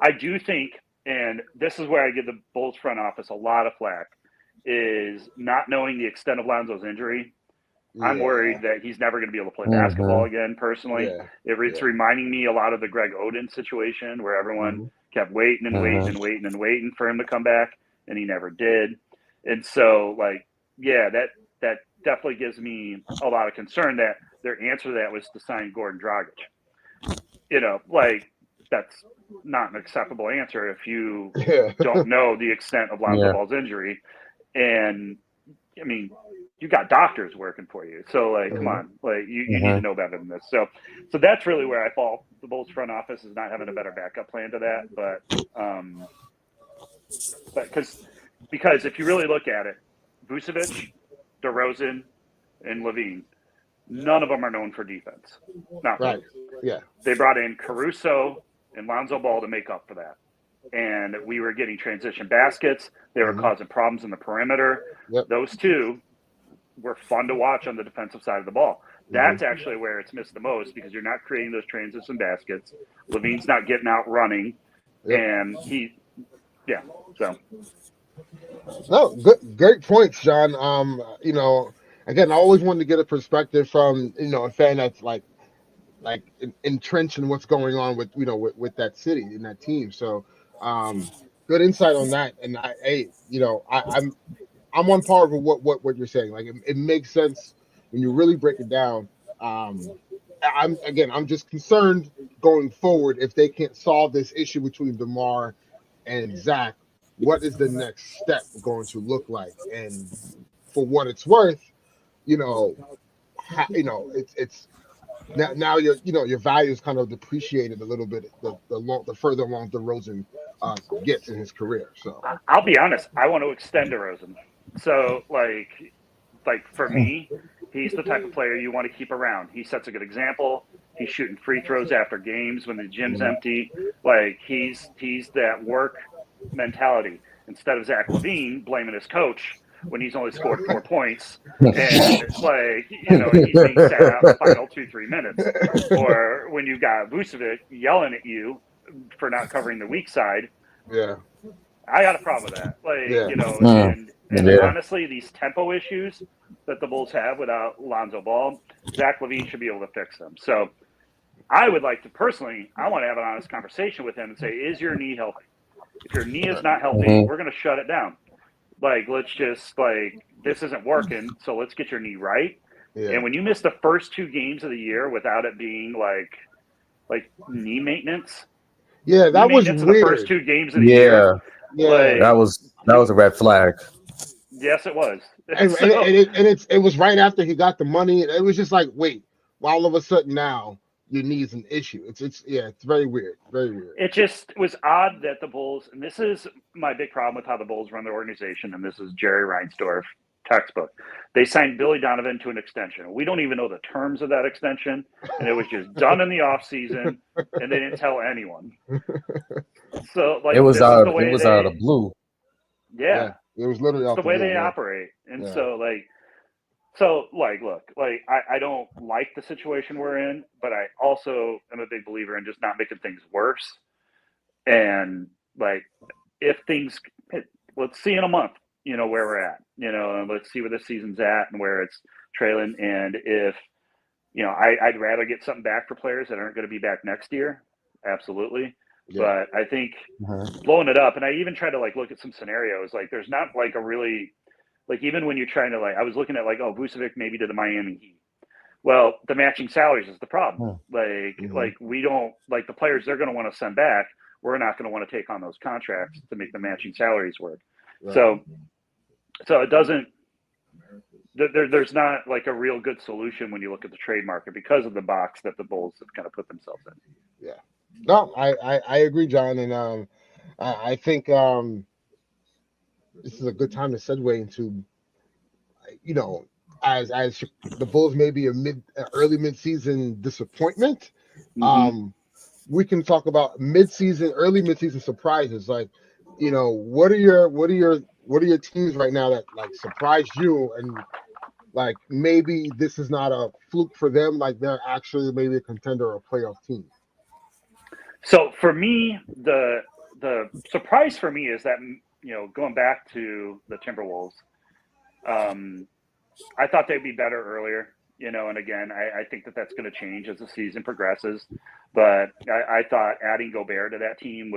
I do think, and this is where I give the Bulls front office a lot of flack, is not knowing the extent of Lonzo's injury. I'm worried that he's never going to be able to play basketball again, personally. It's reminding me a lot of the Greg Oden situation where everyone kept waiting and waiting and waiting and waiting for him to come back, and he never did. And so, like, yeah, that definitely gives me a lot of concern that their answer to that was to sign Gordon Dragic. You know, like, that's not an acceptable answer if you don't know the extent of Lonzo Ball's injury. And, I mean, you got doctors working for you. So, like, come on. Like, you need to know better than this. So that's really where I fault the Bulls front office, is not having a better backup plan to that. But because if you really look at it, Vucevic, DeRozan, and Levine, none of them are known for defense. Not right. Yeah. They brought in Caruso and Lonzo Ball to make up for that. And we were getting transition baskets. They were causing problems in the perimeter. Those two were fun to watch on the defensive side of the ball. That's actually where it's missed the most, because you're not creating those transition baskets. Levine's not getting out running. And so. No, great points, John. You know, again, I always wanted to get a perspective from, you know, a fan that's like entrenched in what's going on with, you know, with that city and that team. So, good insight on that. And I'm on par with what you're saying. Like, it makes sense when you really break it down. I'm just concerned going forward, if they can't solve this issue between DeMar and Zach, what is the next step going to look like? And for what it's worth, it's now your value is kind of depreciated a little bit the further along DeRozan gets in his career. So I'll be honest, I want to extend DeRozan. So like for me, he's the type of player you want to keep around. He sets a good example. He's shooting free throws after games when the gym's empty. Like, he's that work mentality, instead of Zach LaVine blaming his coach when he's only scored 4 points and he's being sat out in the final 2-3 minutes. Or when you got Vucevic yelling at you for not covering the weak side. Yeah. I got a problem with that. And honestly, these tempo issues that the Bulls have without Lonzo Ball, Zach LaVine should be able to fix them. So I would like to personally, I want to have an honest conversation with him and say, is your knee healthy? If your knee is not healthy, we're going to shut it down. Like, let's just, this isn't working, so let's get your knee right. Yeah. And when you miss the first 2 games of the year without it being like knee maintenance. Yeah, that was weird. The first 2 games of the year. Yeah, that was a red flag. Yes, it was. And it was right after he got the money. It was just like, wait, well, all of a sudden now your knee's an issue. It's very weird. Very weird. It just was odd that the Bulls, and this is my big problem with how the Bulls run their organization, and this is Jerry Reinsdorf textbook. They signed Billy Donovan to an extension. We don't even know the terms of that extension, and it was just done in the offseason, and they didn't tell anyone. So it was out of the blue. Yeah. It was literally the way they operate. And so look, I don't like the situation we're in, but I also am a big believer in just not making things worse. And if things, let's see in a month, where we're at, and let's see where the season's at and where it's trailing. And if, I'd rather get something back for players that aren't going to be back next year. Absolutely. Yeah. But I think blowing it up, and I even tried to look at some scenarios. There's not a really, even when you're trying to I was looking at Vucevic maybe to the Miami Heat. Well, the matching salaries is the problem. We don't the players they're going to want to send back. We're not going to want to take on those contracts to make the matching salaries work. Right. So it doesn't. There's not a real good solution when you look at the trade market because of the box that the Bulls have kind of put themselves in. Yeah. No, I agree, John, and I think this is a good time to segue into, as the Bulls may be early mid-season disappointment. We can talk about early mid-season surprises. What are your teams right now that surprised you, and like maybe this is not a fluke for them. Like they're actually maybe a contender or a playoff team. So for me, the surprise for me is that going back to the Timberwolves, I thought they'd be better earlier. And again, I think that that's going to change as the season progresses. But I thought adding Gobert to that team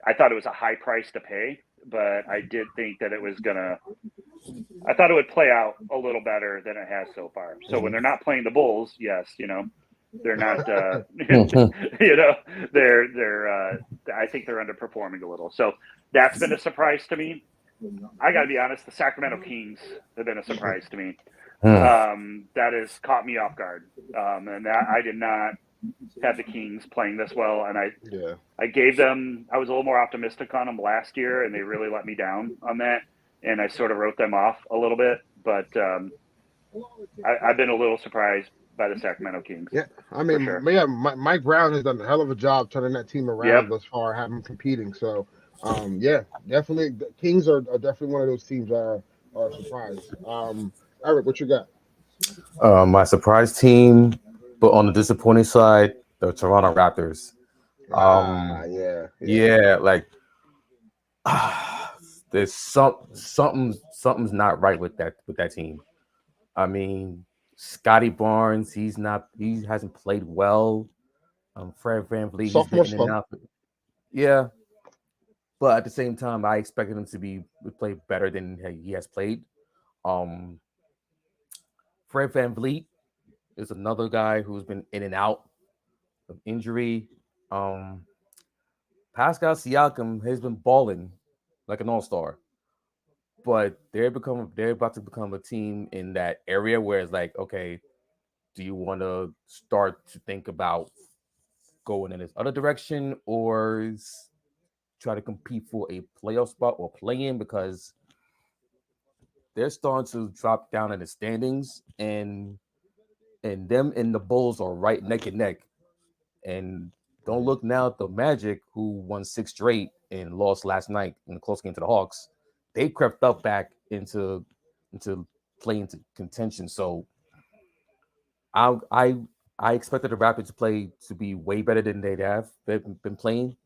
I thought it was a high price to pay, but I did think that I thought it would play out a little better than it has so far. So when they're not playing the Bulls, yes, they're not, they're I think they're underperforming a little. So that's been a surprise to me. I got to be honest, the Sacramento Kings have been a surprise to me. That has caught me off guard. And that I did not have the Kings playing this well. And I was a little more optimistic on them last year, and they really let me down on that. And I sort of wrote them off a little bit. But I've been a little surprised by the Sacramento Kings. Yeah, I mean, sure. Mike Brown has done a hell of a job turning that team around thus far, having them competing. So, definitely, the Kings are definitely one of those teams that are a surprise. Eric, what you got? My surprise team, but on the disappointing side, the Toronto Raptors. Like there's something's not right with that team. I mean, Scotty Barnes, he hasn't played well. Fred VanVleet, he's been in and out. Yeah, but at the same time, I expected him to play better than he has played. Fred VanVleet is another guy who's been in and out of injury. Pascal Siakam has been balling like an all-star, but they're about to become a team in that area where it's like, okay, do you want to start to think about going in this other direction or try to compete for a playoff spot or play in, because they're starting to drop down in the standings, and them and the Bulls are right neck and neck. And don't look now at the Magic, who won 6 straight and lost last night in the close game to the Hawks. They crept up back into playing to contention. So I expected the Raptors to be way better than they've been playing.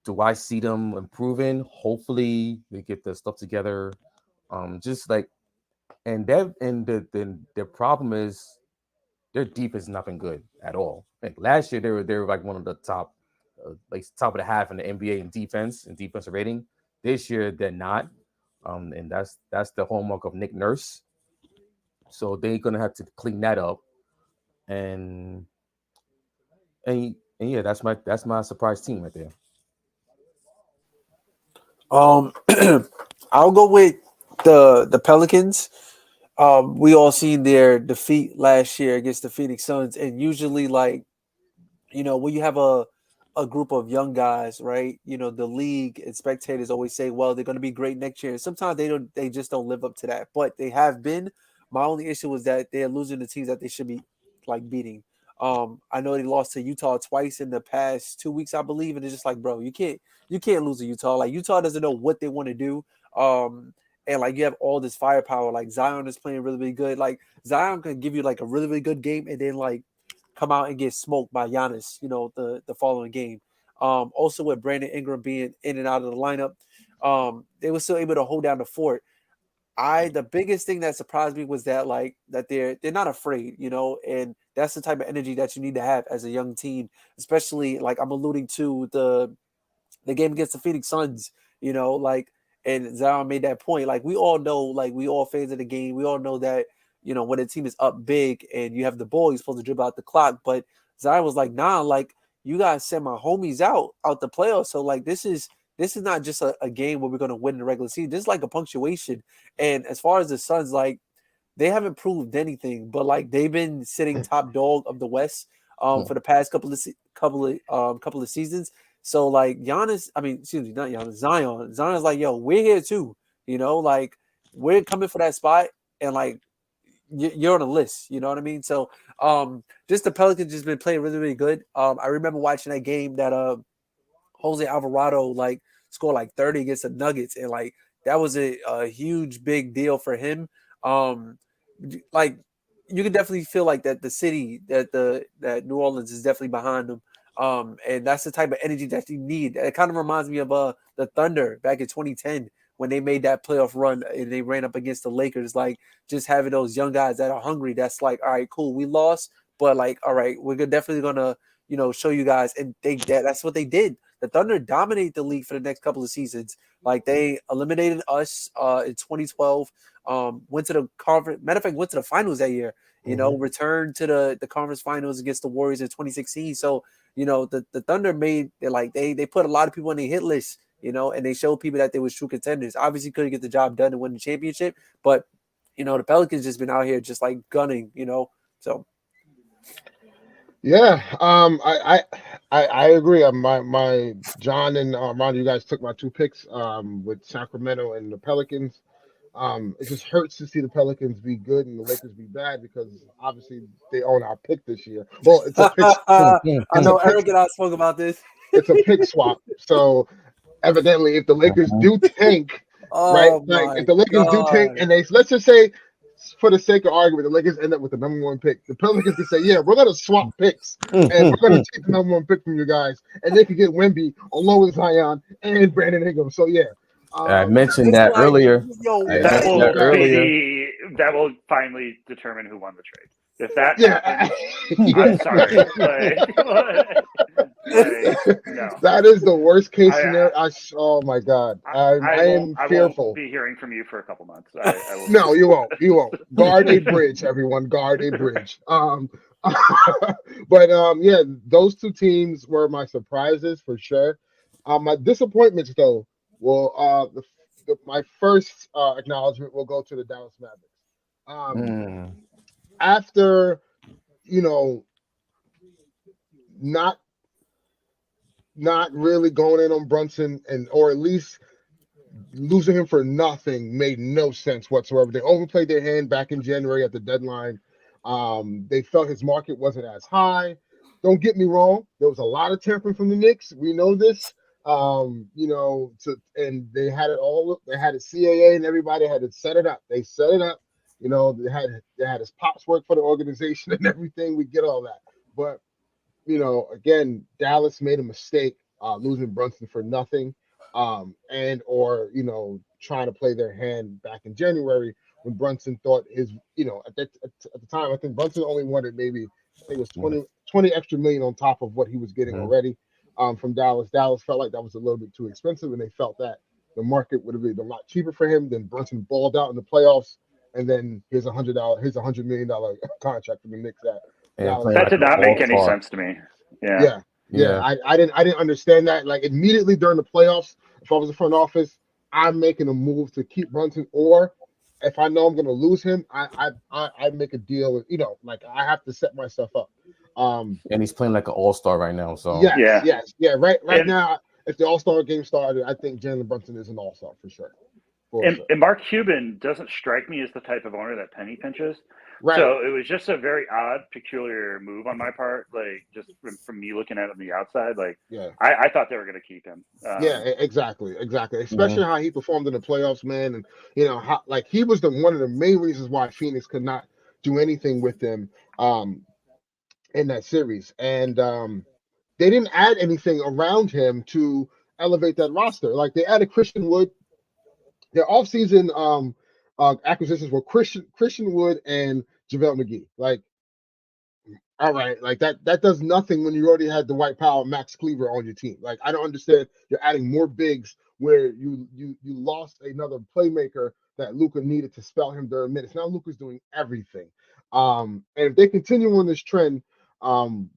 Do I see them improving? Hopefully they get their stuff together. Just like, and their problem is their defense has not been good at all. Like last year, they were like one of the top of the half in the NBA in defense and defensive rating. This year, they're not, and that's the hallmark of Nick Nurse. So they're gonna have to clean that up, and yeah, that's my surprise team right there. I'll go with the Pelicans. We all seen their defeat last year against the Phoenix Suns, and usually, like, when you have a group of young guys, right? The league and spectators always say, well, they're going to be great next year. And sometimes they just don't live up to that, but they have been. My only issue was that they're losing the teams that they should be like beating. I know they lost to Utah twice in the past 2 weeks, I believe, and it's just like, bro, you can't lose to Utah. Like, Utah doesn't know what they want to do. And like, you have all this firepower. Like, Zion is playing really, really good. Like, Zion can give you like a really, really good game, and then like come out and get smoked by Giannis, the following game. Also with Brandon Ingram being in and out of the lineup, they were still able to hold down the fort. The biggest thing that surprised me was that that they're not afraid, and that's the type of energy that you need to have as a young team, especially like I'm alluding to the game against the Phoenix Suns, and Zion made that point. Like, we all know, like, we all fans of the game, we all know that, when a team is up big and you have the ball, you're supposed to dribble out the clock. But Zion was like, nah, like, you guys send my homies out the playoffs. So like, this is not just a game where we're going to win the regular season. This is like a punctuation. And as far as the Suns, like, they haven't proved anything, but like, they've been sitting top dog of the West for the past couple of seasons. So like, Zion. Zion's like, yo, we're here too. Like, we're coming for that spot, and like, you're on a list. You know what I mean? So just the Pelicans just been playing really, really good. I remember watching that game that Jose Alvarado like scored like 30 against the Nuggets, and like that was a huge big deal for him. Like you can definitely feel like that the city that New Orleans is definitely behind them. And that's the type of energy that you need. It kind of reminds me of the Thunder back in 2010 when they made that playoff run and they ran up against the Lakers. Like just having those young guys that are hungry. That's like, all right, cool, we lost, but like, all right, we're definitely gonna show you guys. And that's what they did. The Thunder dominated the league for the next couple of seasons. Like they eliminated us in 2012. Went to the conference. Matter of fact, went to the finals that year. Returned to the conference finals against the Warriors in 2016. So the Thunder they put a lot of people on their hit list. And they showed people that they was true contenders. Obviously, couldn't get the job done and win the championship, but the Pelicans just been out here just like gunning. So. Yeah, I agree. My John and Ron, you guys took my 2 picks with Sacramento and the Pelicans. It just hurts to see the Pelicans be good and the Lakers be bad because obviously they own our pick this year. Well, it's a pick. I know Eric and I spoke about this. It's a pick swap. So evidently, if the Lakers do tank, right? Like if the Lakers do tank, and let's just say, for the sake of argument, the Lakers end up with the number 1 pick. The Pelicans can say, "Yeah, we're gonna swap picks, and we're gonna take the number 1 pick from you guys," and they can get Wemby along with Zion and Brandon Ingram. So yeah, I mentioned that earlier. That will finally determine who won the trade. If that happens, I'm sorry. No. That is the worst case scenario. Oh my God, I am fearful. I won't be hearing from you for a couple months. No, you won't. You won't. Guard a bridge, everyone. Guard a bridge. But yeah, those 2 teams were my surprises for sure. My disappointments, though, well, my first acknowledgement will go to the Dallas Mavericks. After not really going in on Brunson or at least losing him for nothing made no sense whatsoever. They overplayed their hand back in January at the deadline. They felt his market wasn't as high. Don't get me wrong. There was a lot of tampering from the Knicks. We know this. And they had it all. They had a CAA and everybody had to set it up. They set it up. They had his pops work for the organization and everything. We get all that. But, again, Dallas made a mistake losing Brunson for nothing. Or trying to play their hand back in January when Brunson thought at the time, I think Brunson only wanted maybe, I think it was 20 extra million on top of what he was getting already from Dallas. Dallas felt like that was a little bit too expensive, and they felt that the market would have been a lot cheaper for him. Then Brunson balled out in the playoffs, and then here's $100 million contract from the Knicks. That did not make any sense to me. Yeah. I didn't understand that. Like immediately during the playoffs, if I was the front office, I'm making a move to keep Brunson, or if I know I'm going to lose him, I make a deal with, like I have to set myself up. And he's playing like an all-star right now. So yes. Right now, if the all-star game started, I think Jalen Brunson is an all-star for sure. And Mark Cuban doesn't strike me as the type of owner that penny pinches. Right. So it was just a very odd, peculiar move on my part. Like just from me looking at it on the outside, I thought they were going to keep him. Exactly. Especially how he performed in the playoffs, man. And how like he was one of the main reasons why Phoenix could not do anything with them in that series. And they didn't add anything around him to elevate that roster. Like they added Christian Wood. Their offseason acquisitions were Christian Wood and JaVale McGee. Like, all right, like that does nothing when you already had the White Power Max Cleaver on your team. Like, I don't understand. You're adding more bigs where you lost another playmaker that Luka needed to spell him during minutes. Now Luka's doing everything. And if they continue on this trend, I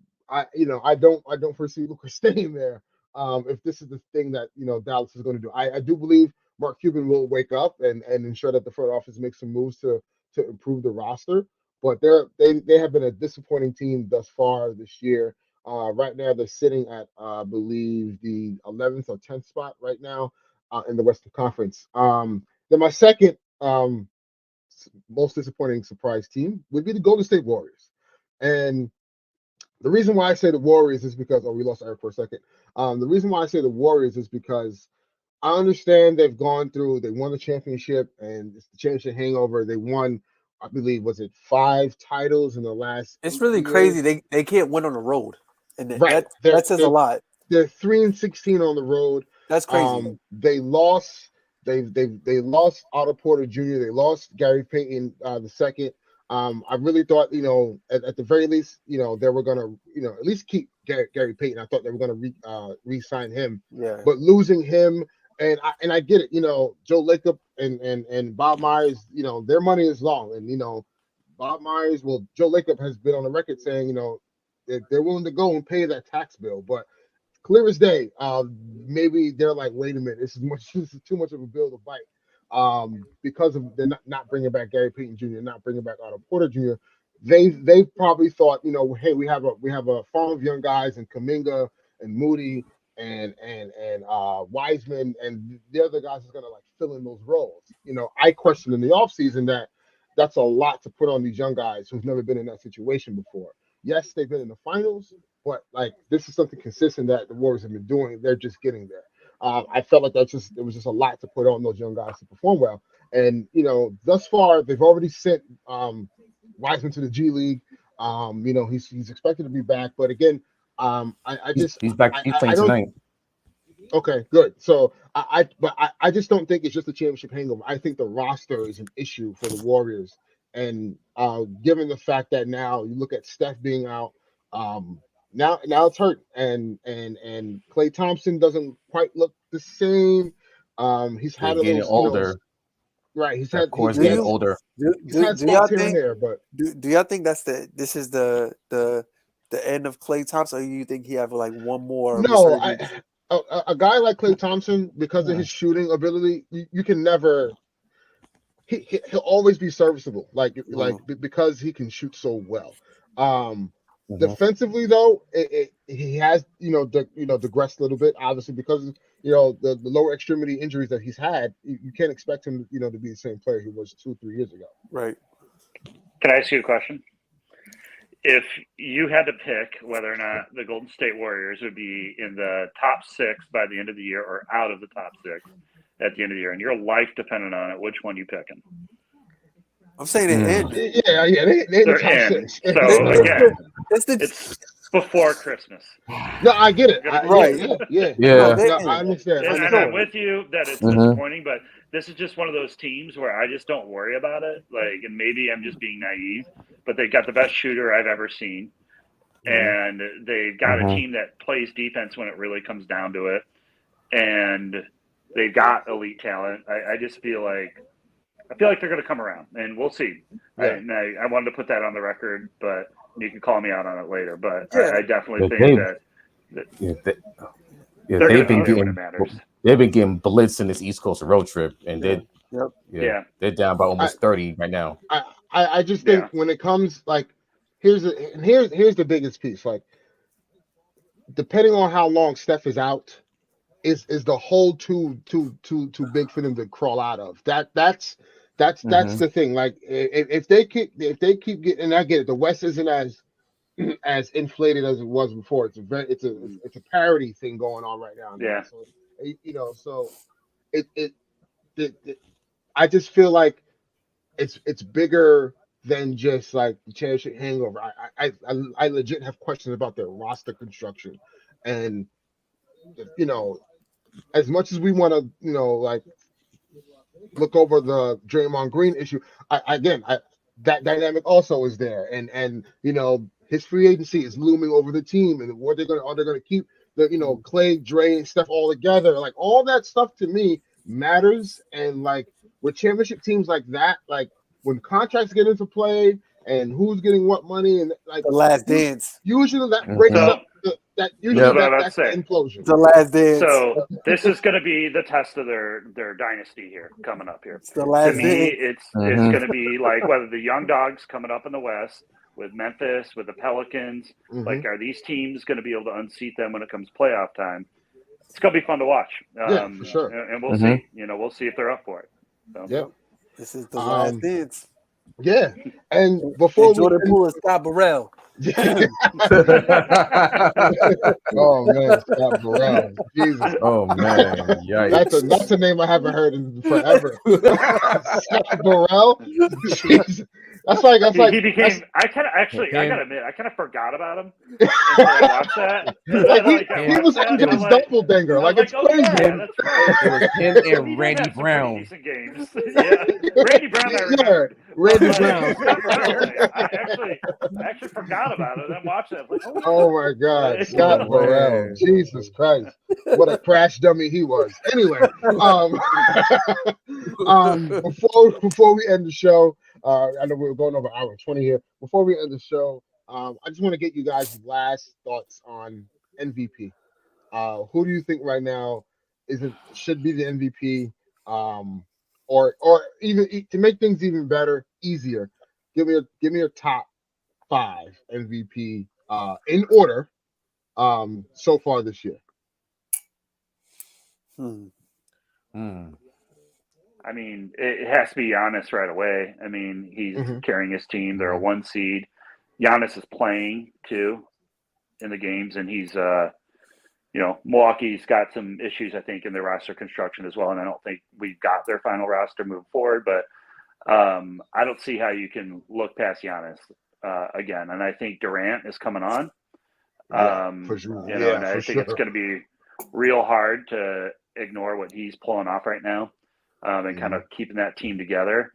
don't foresee Luka staying there. If this is the thing that Dallas is going to do, I do believe Mark Cuban will wake up and ensure that the front office makes some moves to improve the roster. But they have been a disappointing team thus far this year. Right now, they're sitting at, I believe, the 11th or 10th spot right now in the Western Conference. Then my second most disappointing surprise team would be the Golden State Warriors. And the reason why I say the Warriors is because, we lost Eric for a second. The reason why I say the Warriors is because I understand they've gone through. They won the championship, and it's the championship hangover. They won, I believe, was it 5 titles in the last? It's really crazy. They can't win on the road, and Right. that says a lot. They're 3-16 on the road. That's crazy. They lost. They lost Otto Porter Jr. They lost Gary Payton the second. I really thought, at the very least, they were gonna, at least keep Gary Payton. I thought they were gonna re-sign him. Yeah. But losing him, and I get it. Joe Lacob and Bob Myers. Their money is long, and Bob Myers. Well, Joe Lacob has been on the record saying, they're willing to go and pay that tax bill, but clear as day, maybe they're like, wait a minute, this is too much of a bill to bite. Because of they're not bringing back Gary Payton Jr., not bringing back Otto Porter Jr. They probably thought, hey, we have a farm of young guys and Kuminga and Moody and Wiseman and the other guys is gonna like fill in those roles. I questioned in the offseason that's a lot to put on these young guys who've never been in that situation before. Yes, they've been in the finals, but like this is something consistent that the Warriors have been doing. They're just getting there. I felt like it was just a lot to put on those young guys to perform well. And thus far they've already sent Wiseman to the G League. He's expected to be back, but again, he's back. He's playing tonight. Okay, good. So I just don't think it's just a championship hangover. I think the roster is an issue for the Warriors. And given the fact that now you look at Steph being out, now it's hurt, and Klay Thompson doesn't quite look the same. He's had getting older, right? He's getting older. Do y'all think this is the end of Klay Thompson, or you think he have like one more? No, a guy like Klay Thompson, because of his shooting ability, you can never. He'll always be serviceable, because he can shoot so well. Defensively, though, he has digressed a little bit, obviously because the lower extremity injuries that he's had. You can't expect him to be the same player he was 2-3 years ago. Right. Can I ask you a question? If you had to pick whether or not the Golden State Warriors would be in the top 6 by the end of the year or out of the top 6 at the end of the year, and your life depended on it, which one you picking? I'm saying it end. Yeah, they're in. So again, it's before Christmas. No, I get it. Right. Yeah. No, I understand. And I'm with you that it's disappointing, but this is just one of those teams where I just don't worry about it. And maybe I'm just being naive, but they've got the best shooter I've ever seen. And they've got a team that plays defense when it really comes down to it. And they've got elite talent. I just feel like they're going to come around, and we'll see. Yeah. I wanted to put that on the record, but you can call me out on it later. But I definitely think they've been getting blitzed in this East Coast road trip, and they're down by almost 30 right now. I just think when it comes here's the biggest piece. Depending on how long Steph is out, is the hole too big for them to crawl out of. That's the thing. If they keep getting, and I get it, the West isn't as inflated as it was before. It's a parity thing going on right now. Yeah. So I just feel like it's bigger than just like the championship hangover. I legit have questions about their roster construction, and as much as we want to look over the Draymond Green issue, that dynamic also is there, and his free agency is looming over the team, and what they're gonna keep the Clay, Dre, and stuff all together. All that stuff to me matters, and with championship teams like that, when contracts get into play and who's getting what money, and the last dance, usually that breaks up. That's the implosion. The last dance. So this is going to be the test of their dynasty here coming up here. It's the last to me, dance. it's going to be whether the young dogs coming up in the West with Memphis, with the Pelicans, are these teams going to be able to unseat them when it comes playoff time? It's going to be fun to watch. For sure. And we'll see. We'll see if they're up for it. So. Yeah. This is the last dance. Yeah, and before Jordan Poole and Scott Burrell. Oh man, Scott Burrell. Jesus. Oh man, yikes. That's a name I haven't heard in forever. Scott Burrell. Jesus. That's like he became. I gotta admit, I kind of forgot about him until I watched that. He was MJ's doppelganger. Like it's crazy. Yeah, that's right. It was him and Randy Brown. Decent games. Yeah, Randy Brown. I remembered. Randy Brown. I actually forgot about it. I watched that. Like, oh my God, Scott Burrell. Jesus Christ, what a crash dummy he was. Anyway, before we end the show. I know we're going over hour 20 here. Before we end the show, I just want to get you guys' last thoughts on MVP. Who do you think right now should be the MVP? Or even to make things even better, easier, give me your top 5 MVP in order so far this year. I mean, it has to be Giannis right away. I mean, he's carrying his team. They're a 1 seed. Giannis is playing too in the games, and he's, Milwaukee's got some issues, I think, in their roster construction as well. And I don't think we've got their final roster moving forward, but I don't see how you can look past Giannis again. And I think Durant is coming on. For sure. And I think it's going to be real hard to ignore what he's pulling off right now. And kind of keeping that team together.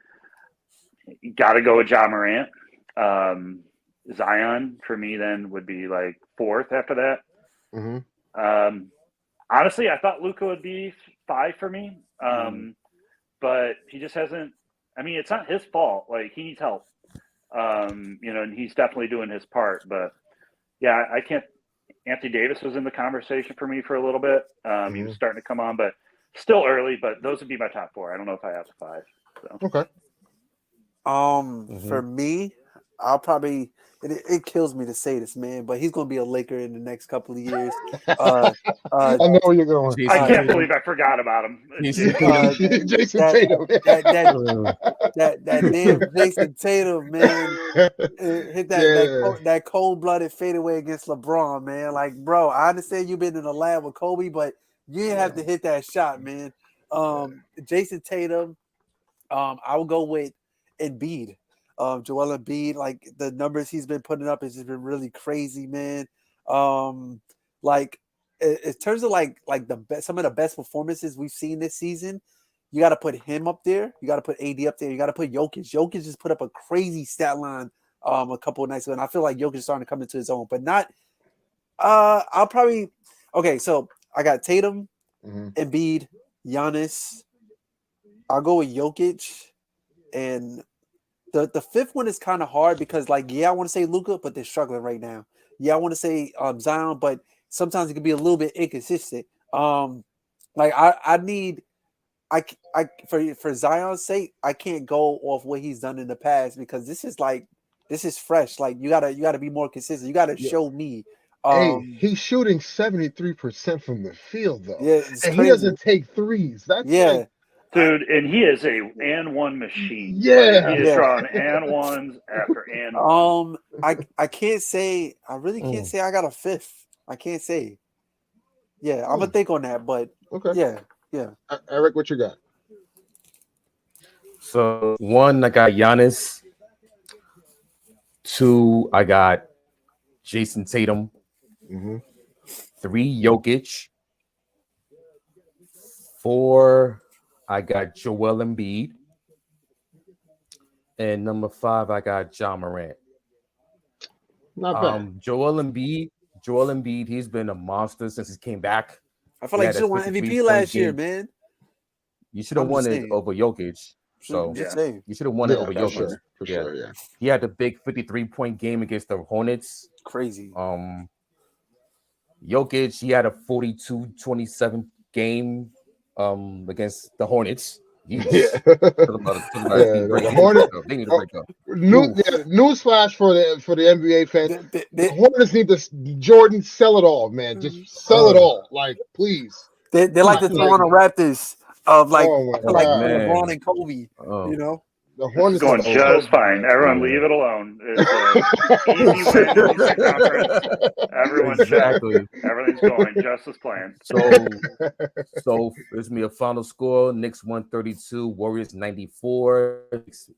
Got to go with Ja Morant. Zion for me then would be like 4th after that. Honestly, I thought Luka would be 5 for me, but he just hasn't. I mean, it's not his fault. Like he needs help, and he's definitely doing his part. But yeah, I can't. Anthony Davis was in the conversation for me for a little bit. He was starting to come on, but. Still early, but those would be my top 4. I don't know if I have 5. So. Okay. For me, I'll probably. It kills me to say this, man, but he's going to be a Laker in the next couple of years. I know where you're going. I can't believe I forgot about him. Jason Tatum. That damn Jason Tatum, man, hit that cold-blooded fadeaway against LeBron, man. Like, bro, I understand you've been in the lab with Kobe, but you didn't have to hit that shot, man. Jason Tatum, I will go with Embiid. Joel Embiid, like the numbers he's been putting up has just been really crazy, man. Like in terms of like some of the best performances we've seen this season, you got to put him up there. You got to put AD up there. You got to put Jokic. Jokic just put up a crazy stat line a couple of nights ago, and I feel like Jokic is starting to come into his own, but not. I'll probably so I got Tatum, Embiid, Giannis. I'll go with Jokic, and the 5th one is kind of hard because, like, I want to say Luka, but they're struggling right now. I want to say Zion, but sometimes it can be a little bit inconsistent. Like I need, for Zion's sake, I can't go off what he's done in the past because this is fresh. Like you gotta be more consistent. You gotta show me. He's shooting 73% from the field though. Yeah, and he doesn't take threes. That's like, dude, and he is a and one machine. Yeah, he is drawing and ones after and one. I can't say. I really can't say I got a 5th. I can't say. Yeah, I'm gonna think on that, but okay. Yeah. Eric, what you got? So 1, I got Giannis. 2, I got Jason Tatum. 3, Jokic. 4, I got Joel Embiid. And number 5, I got Ja Morant. Not bad. Joel Embiid, he's been a monster since he came back. I feel like you should have won MVP last year, man. You should have won it over Jokic. So you should have won it over Jokic. For sure, yeah. He had the big 53-point game against the Hornets. Crazy. Jokic, he had a 42-27 game against the Hornets. The Hornets. They need to break up. Newsflash for the NBA fans: the Hornets need to Jordan sell it all, man. Just sell it all, like please. They like to throw on the Raptors of like LeBron and Kobe. You know. The Hornets going are just so fine. bad. Everyone, leave it alone. It's an easy win in the Eastern Conference. Everyone Exactly. Everything's going just as planned. So it's me a final score: Knicks 132, Warriors 94,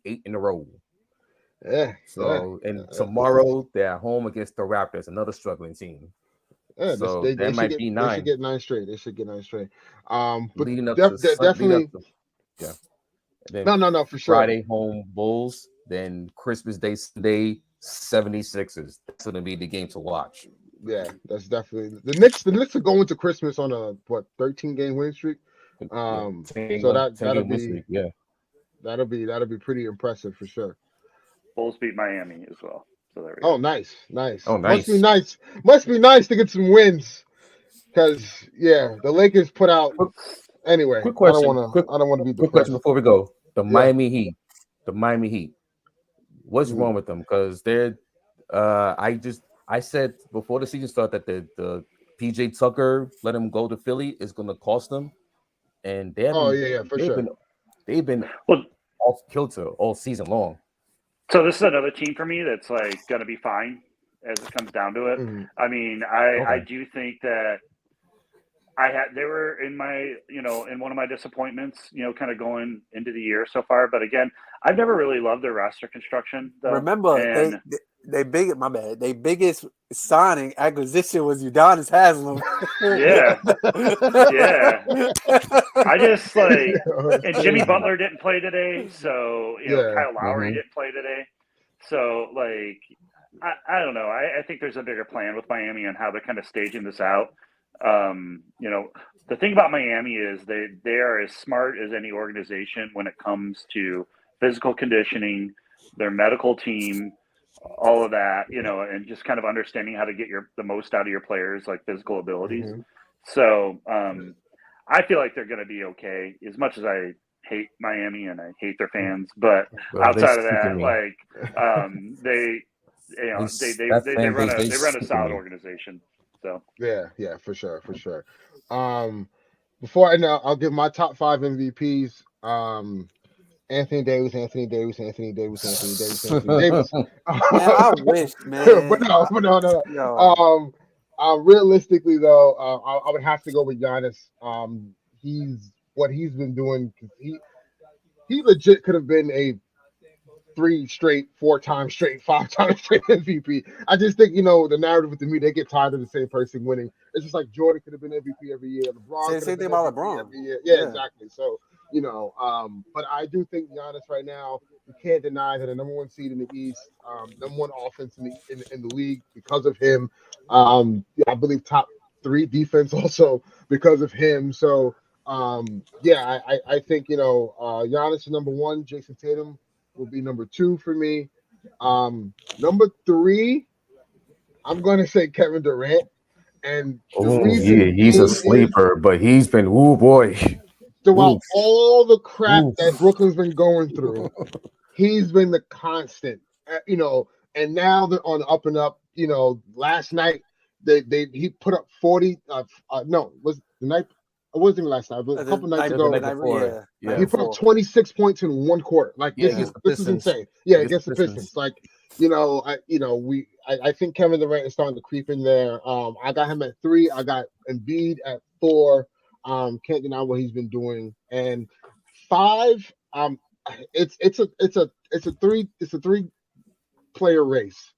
8 in a row. Yeah. So and tomorrow they're at home against the Raptors, another struggling team. Yeah, So they that might be 9. They should get 9 straight. They should get 9 straight. But leading up definitely. Yeah. And then No, for sure. Friday home Bulls, then Christmas Day Sunday 76ers. That's gonna be the game to watch. Yeah, that's definitely the Knicks. The Knicks are going to Christmas on a 13-game win streak. So that'll be that'll be pretty impressive for sure. Bulls beat Miami as well. So there we go. Oh, nice. Oh, nice. Must be nice to get some wins. Because the Lakers put out anyway. Quick question. I don't want to be depressed. Quick question before we go. The Miami Heat. What's wrong with them? Because they're I said before the season started that the PJ Tucker let him go to Philly is going to cost them, and they haven't. They've been off kilter all season long. So this is another team for me that's like going to be fine as it comes down to it. Mm-hmm. I mean, I do think that they were in my, in one of my disappointments, kind of going into the year so far. But again, I've never really loved their roster construction. Though. Remember, their biggest signing acquisition was Udonis Haslem. Yeah. I just and Jimmy Butler didn't play today, so Kyle Lowry didn't play today, so I don't know. I think there's a bigger plan with Miami on how they're kind of staging this out. The thing about Miami is they are as smart as any organization when it comes to physical conditioning, their medical team, all of that, and just kind of understanding how to get the most out of your players, like physical abilities. Mm-hmm. So I feel like they're going to be okay, as much as I hate Miami and I hate their fans, but outside of that, they run a solid organization. So yeah, for sure. Before I'll give my top 5 MVPs. Anthony Davis. Man, I wish, man. but no. Realistically, though, I would have to go with Giannis. He's been doing. He legit could have been a 3 straight, 4 times straight, 5 times straight MVP. I just think the narrative with me, they get tired of the same person winning. It's just like Jordan could have been MVP every year. LeBron. Same thing about LeBron. Every year. Yeah, exactly. So but I do think Giannis right now, you can't deny that the number 1 seed in the East, number 1 offense in the league because of him. I believe top 3 defense also because of him. So I think Giannis is number 1. Jason Tatum will be number 2 for me. Number 3, I'm gonna say Kevin Durant. And he's a sleeper, but he's been throughout all the crap that Brooklyn's been going through, he's been the constant. And now they're on the up and up. Last night he put up 40. Was the night? It wasn't even last night, but a couple nights ago. He put up 26 points in 1 quarter. This is insane. Yeah, against the Pistons. I think Kevin Durant is starting to creep in there. I got him at 3. I got Embiid at 4. Can't deny what he's been doing. And 5, it's a 3 player race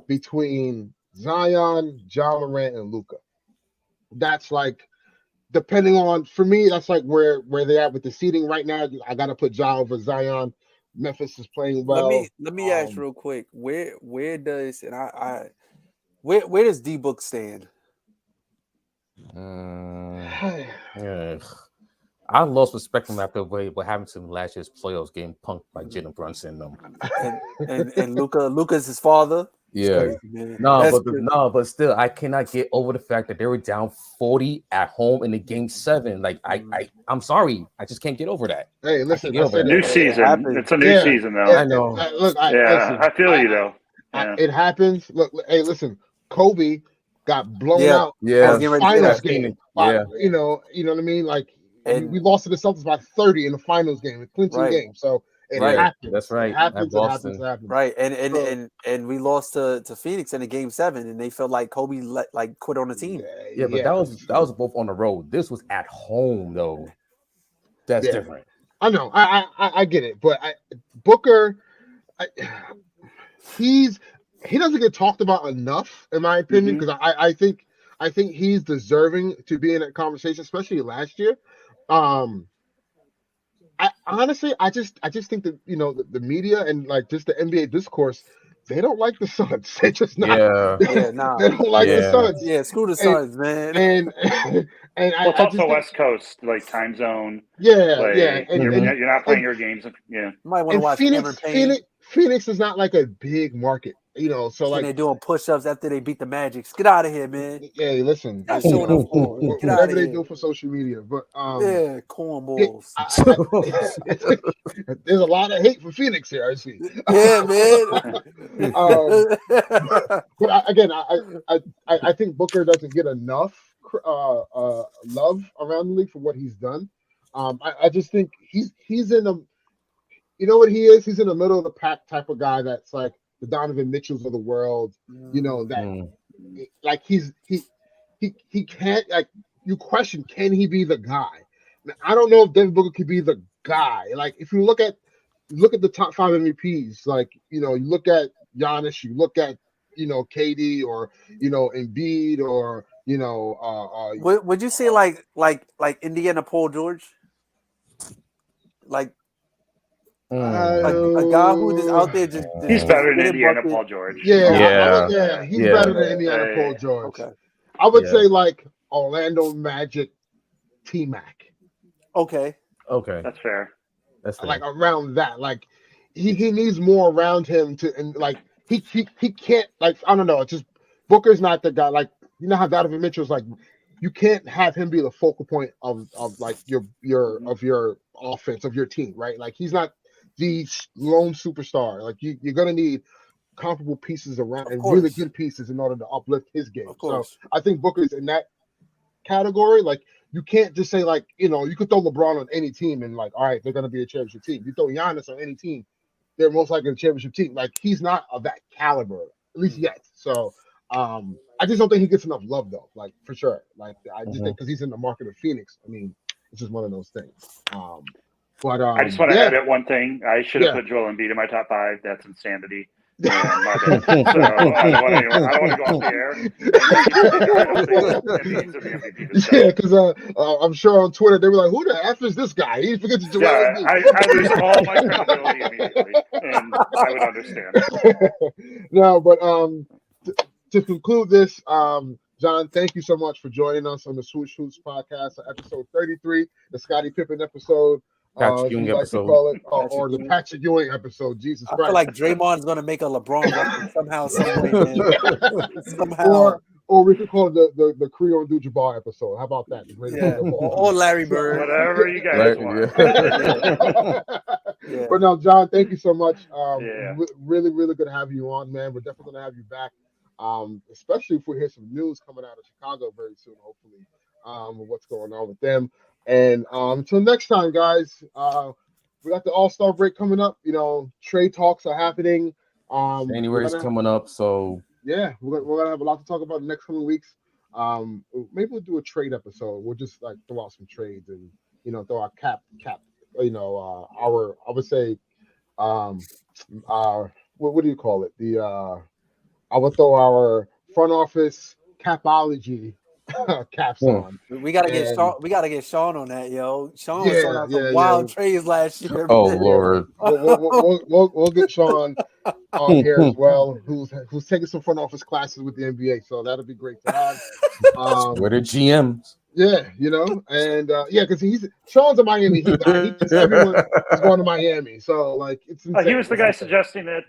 between Zion, Ja Morant, and Luka. That's depending on, for me, that's where they're at with the seeding right now. I got to put Ja over Zion. Memphis is playing well. Let me ask real quick. Where does where does D-Book stand? I lost respect for him after what happened to him last year's playoffs, getting punked by Jalen Brunson. And Luka's his father. Yeah, but still, I cannot get over the fact that they were down 40 at home in the game 7. I'm sorry, I just can't get over that. Hey, listen, new season. It's a new season, though. I know. Look, I feel you though. It happens. Look, hey, listen, Kobe got blown out. Yeah, finals game. You know what I mean? We lost to the Celtics by 30 in the finals game, the clinching game. So It Right. happens. That's right. It happens. At It happens. Boston. It happens. Right, and we lost to Phoenix in the game 7, and they felt like Kobe quit on the team. Yeah, but that was both on the road. This was at home though. That's different. I know. I get it, but Booker, he doesn't get talked about enough, in my opinion, because I think he's deserving to be in that conversation, especially last year. I honestly just think that the media and like just the NBA discourse, they don't like the Suns. They just not. They don't like the Suns. Yeah, screw the Suns, man. And it's also West Coast like time zone. And you're not playing your games. Yeah, you might want to watch Phoenix is not like a big market, so like they're doing push-ups after they beat the Magic. Get out of here, man. Hey, listen, Get out of whatever they here. do for social media, but cornballs. There's a lot of hate for Phoenix here, I see. Yeah, man. But I think Booker doesn't get enough love around the league for what he's done. I just think he's in a, you know what he is? He's in the middle of the pack type of guy that's like the Donovan Mitchells of the world. Like he can't, like, you question, can he be the guy? Now, I don't know if Devin Booker could be the guy. Like if you look at the top 5 MVPs, like you look at Giannis, you look at KD or Embiid or would you say like Indiana Paul George? Like a guy who is out there just he's better than Indiana Paul George. He's better than Indiana Paul George. Okay. I would say like Orlando Magic, T-Mac. Okay, that's fair. That's fair. Like around that, like he needs more around him to, and like he can't, like, I don't know. It's just Booker's not the guy. Like how Donovan Mitchell's, like, you can't have him be the focal point of like your offense of your team, right? Like he's not the lone superstar. Like you're gonna need comparable pieces around and really good pieces in order to uplift his game. So I think Booker's in that category. Like you can't just say like, you could throw LeBron on any team and like, all right, they're gonna be a championship team. You throw Giannis on any team, they're most likely a championship team. Like he's not of that caliber, at least yet. So I just don't think he gets enough love though, like for sure. Like I just think because he's in the market of Phoenix. I mean, it's just one of those things. But I just want to edit one thing. I should have put Joel Embiid in my top 5. That's insanity. So I don't want to go off the air. Yeah, because I'm sure on Twitter they were like, "Who the F is this guy?" He forgets to Joel Embiid. I lose all my credibility immediately, and I would understand. No, but to conclude this, John, thank you so much for joining us on the Swoosh Hoops podcast, episode 33, the Scottie Pippen episode. Patrick Ewing episode. Or the Patrick Ewing episode. Jesus Christ. I feel like Draymond's going to make a LeBron reference somehow, some way, man. Somehow. Or we could call it the Creole Abdul-Jabbar episode. How about that? Or Larry Bird. Whatever you guys want. But no, John, thank you so much. Really, really good to have you on, man. We're definitely going to have you back, especially if we hear some news coming out of Chicago very soon, hopefully, with what's going on with them. And until next time, guys, we got the All-Star break coming up. Trade talks are happening. January's coming up, so yeah, we're gonna have a lot to talk about in the next coming weeks. Maybe we'll do a trade episode. We'll just like throw out some trades and throw our cap. Our, I would say, what do you call it? I would throw our front office capology caps on. We gotta get Sean. We gotta get Sean on that, yo. Sean was throwing out some wild trades last year. Oh Lord, we'll get Sean on here as well, who's taking some front office classes with the NBA. So that'll be great to have. With the GMs. Yeah, and because Sean's a Miami Heat guy. Everyone is going to Miami, so like it's. He was the guy suggesting that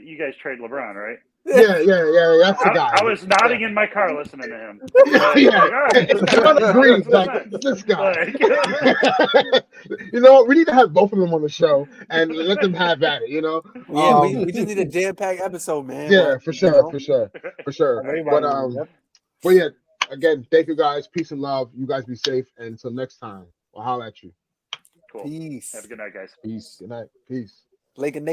you guys trade LeBron, right? Yeah, that's the guy. I was nodding in my car listening to him. Sean agrees, like this guy. We need to have both of them on the show and let them have at it. Yeah, we just need a jam-packed episode, man. Yeah, for sure. But yeah. Again, thank you guys. Peace and love. You guys be safe. And until next time, I'll holler at you. Cool. Peace. Have a good night, guys. Peace. Good night. Peace. Laker Nation.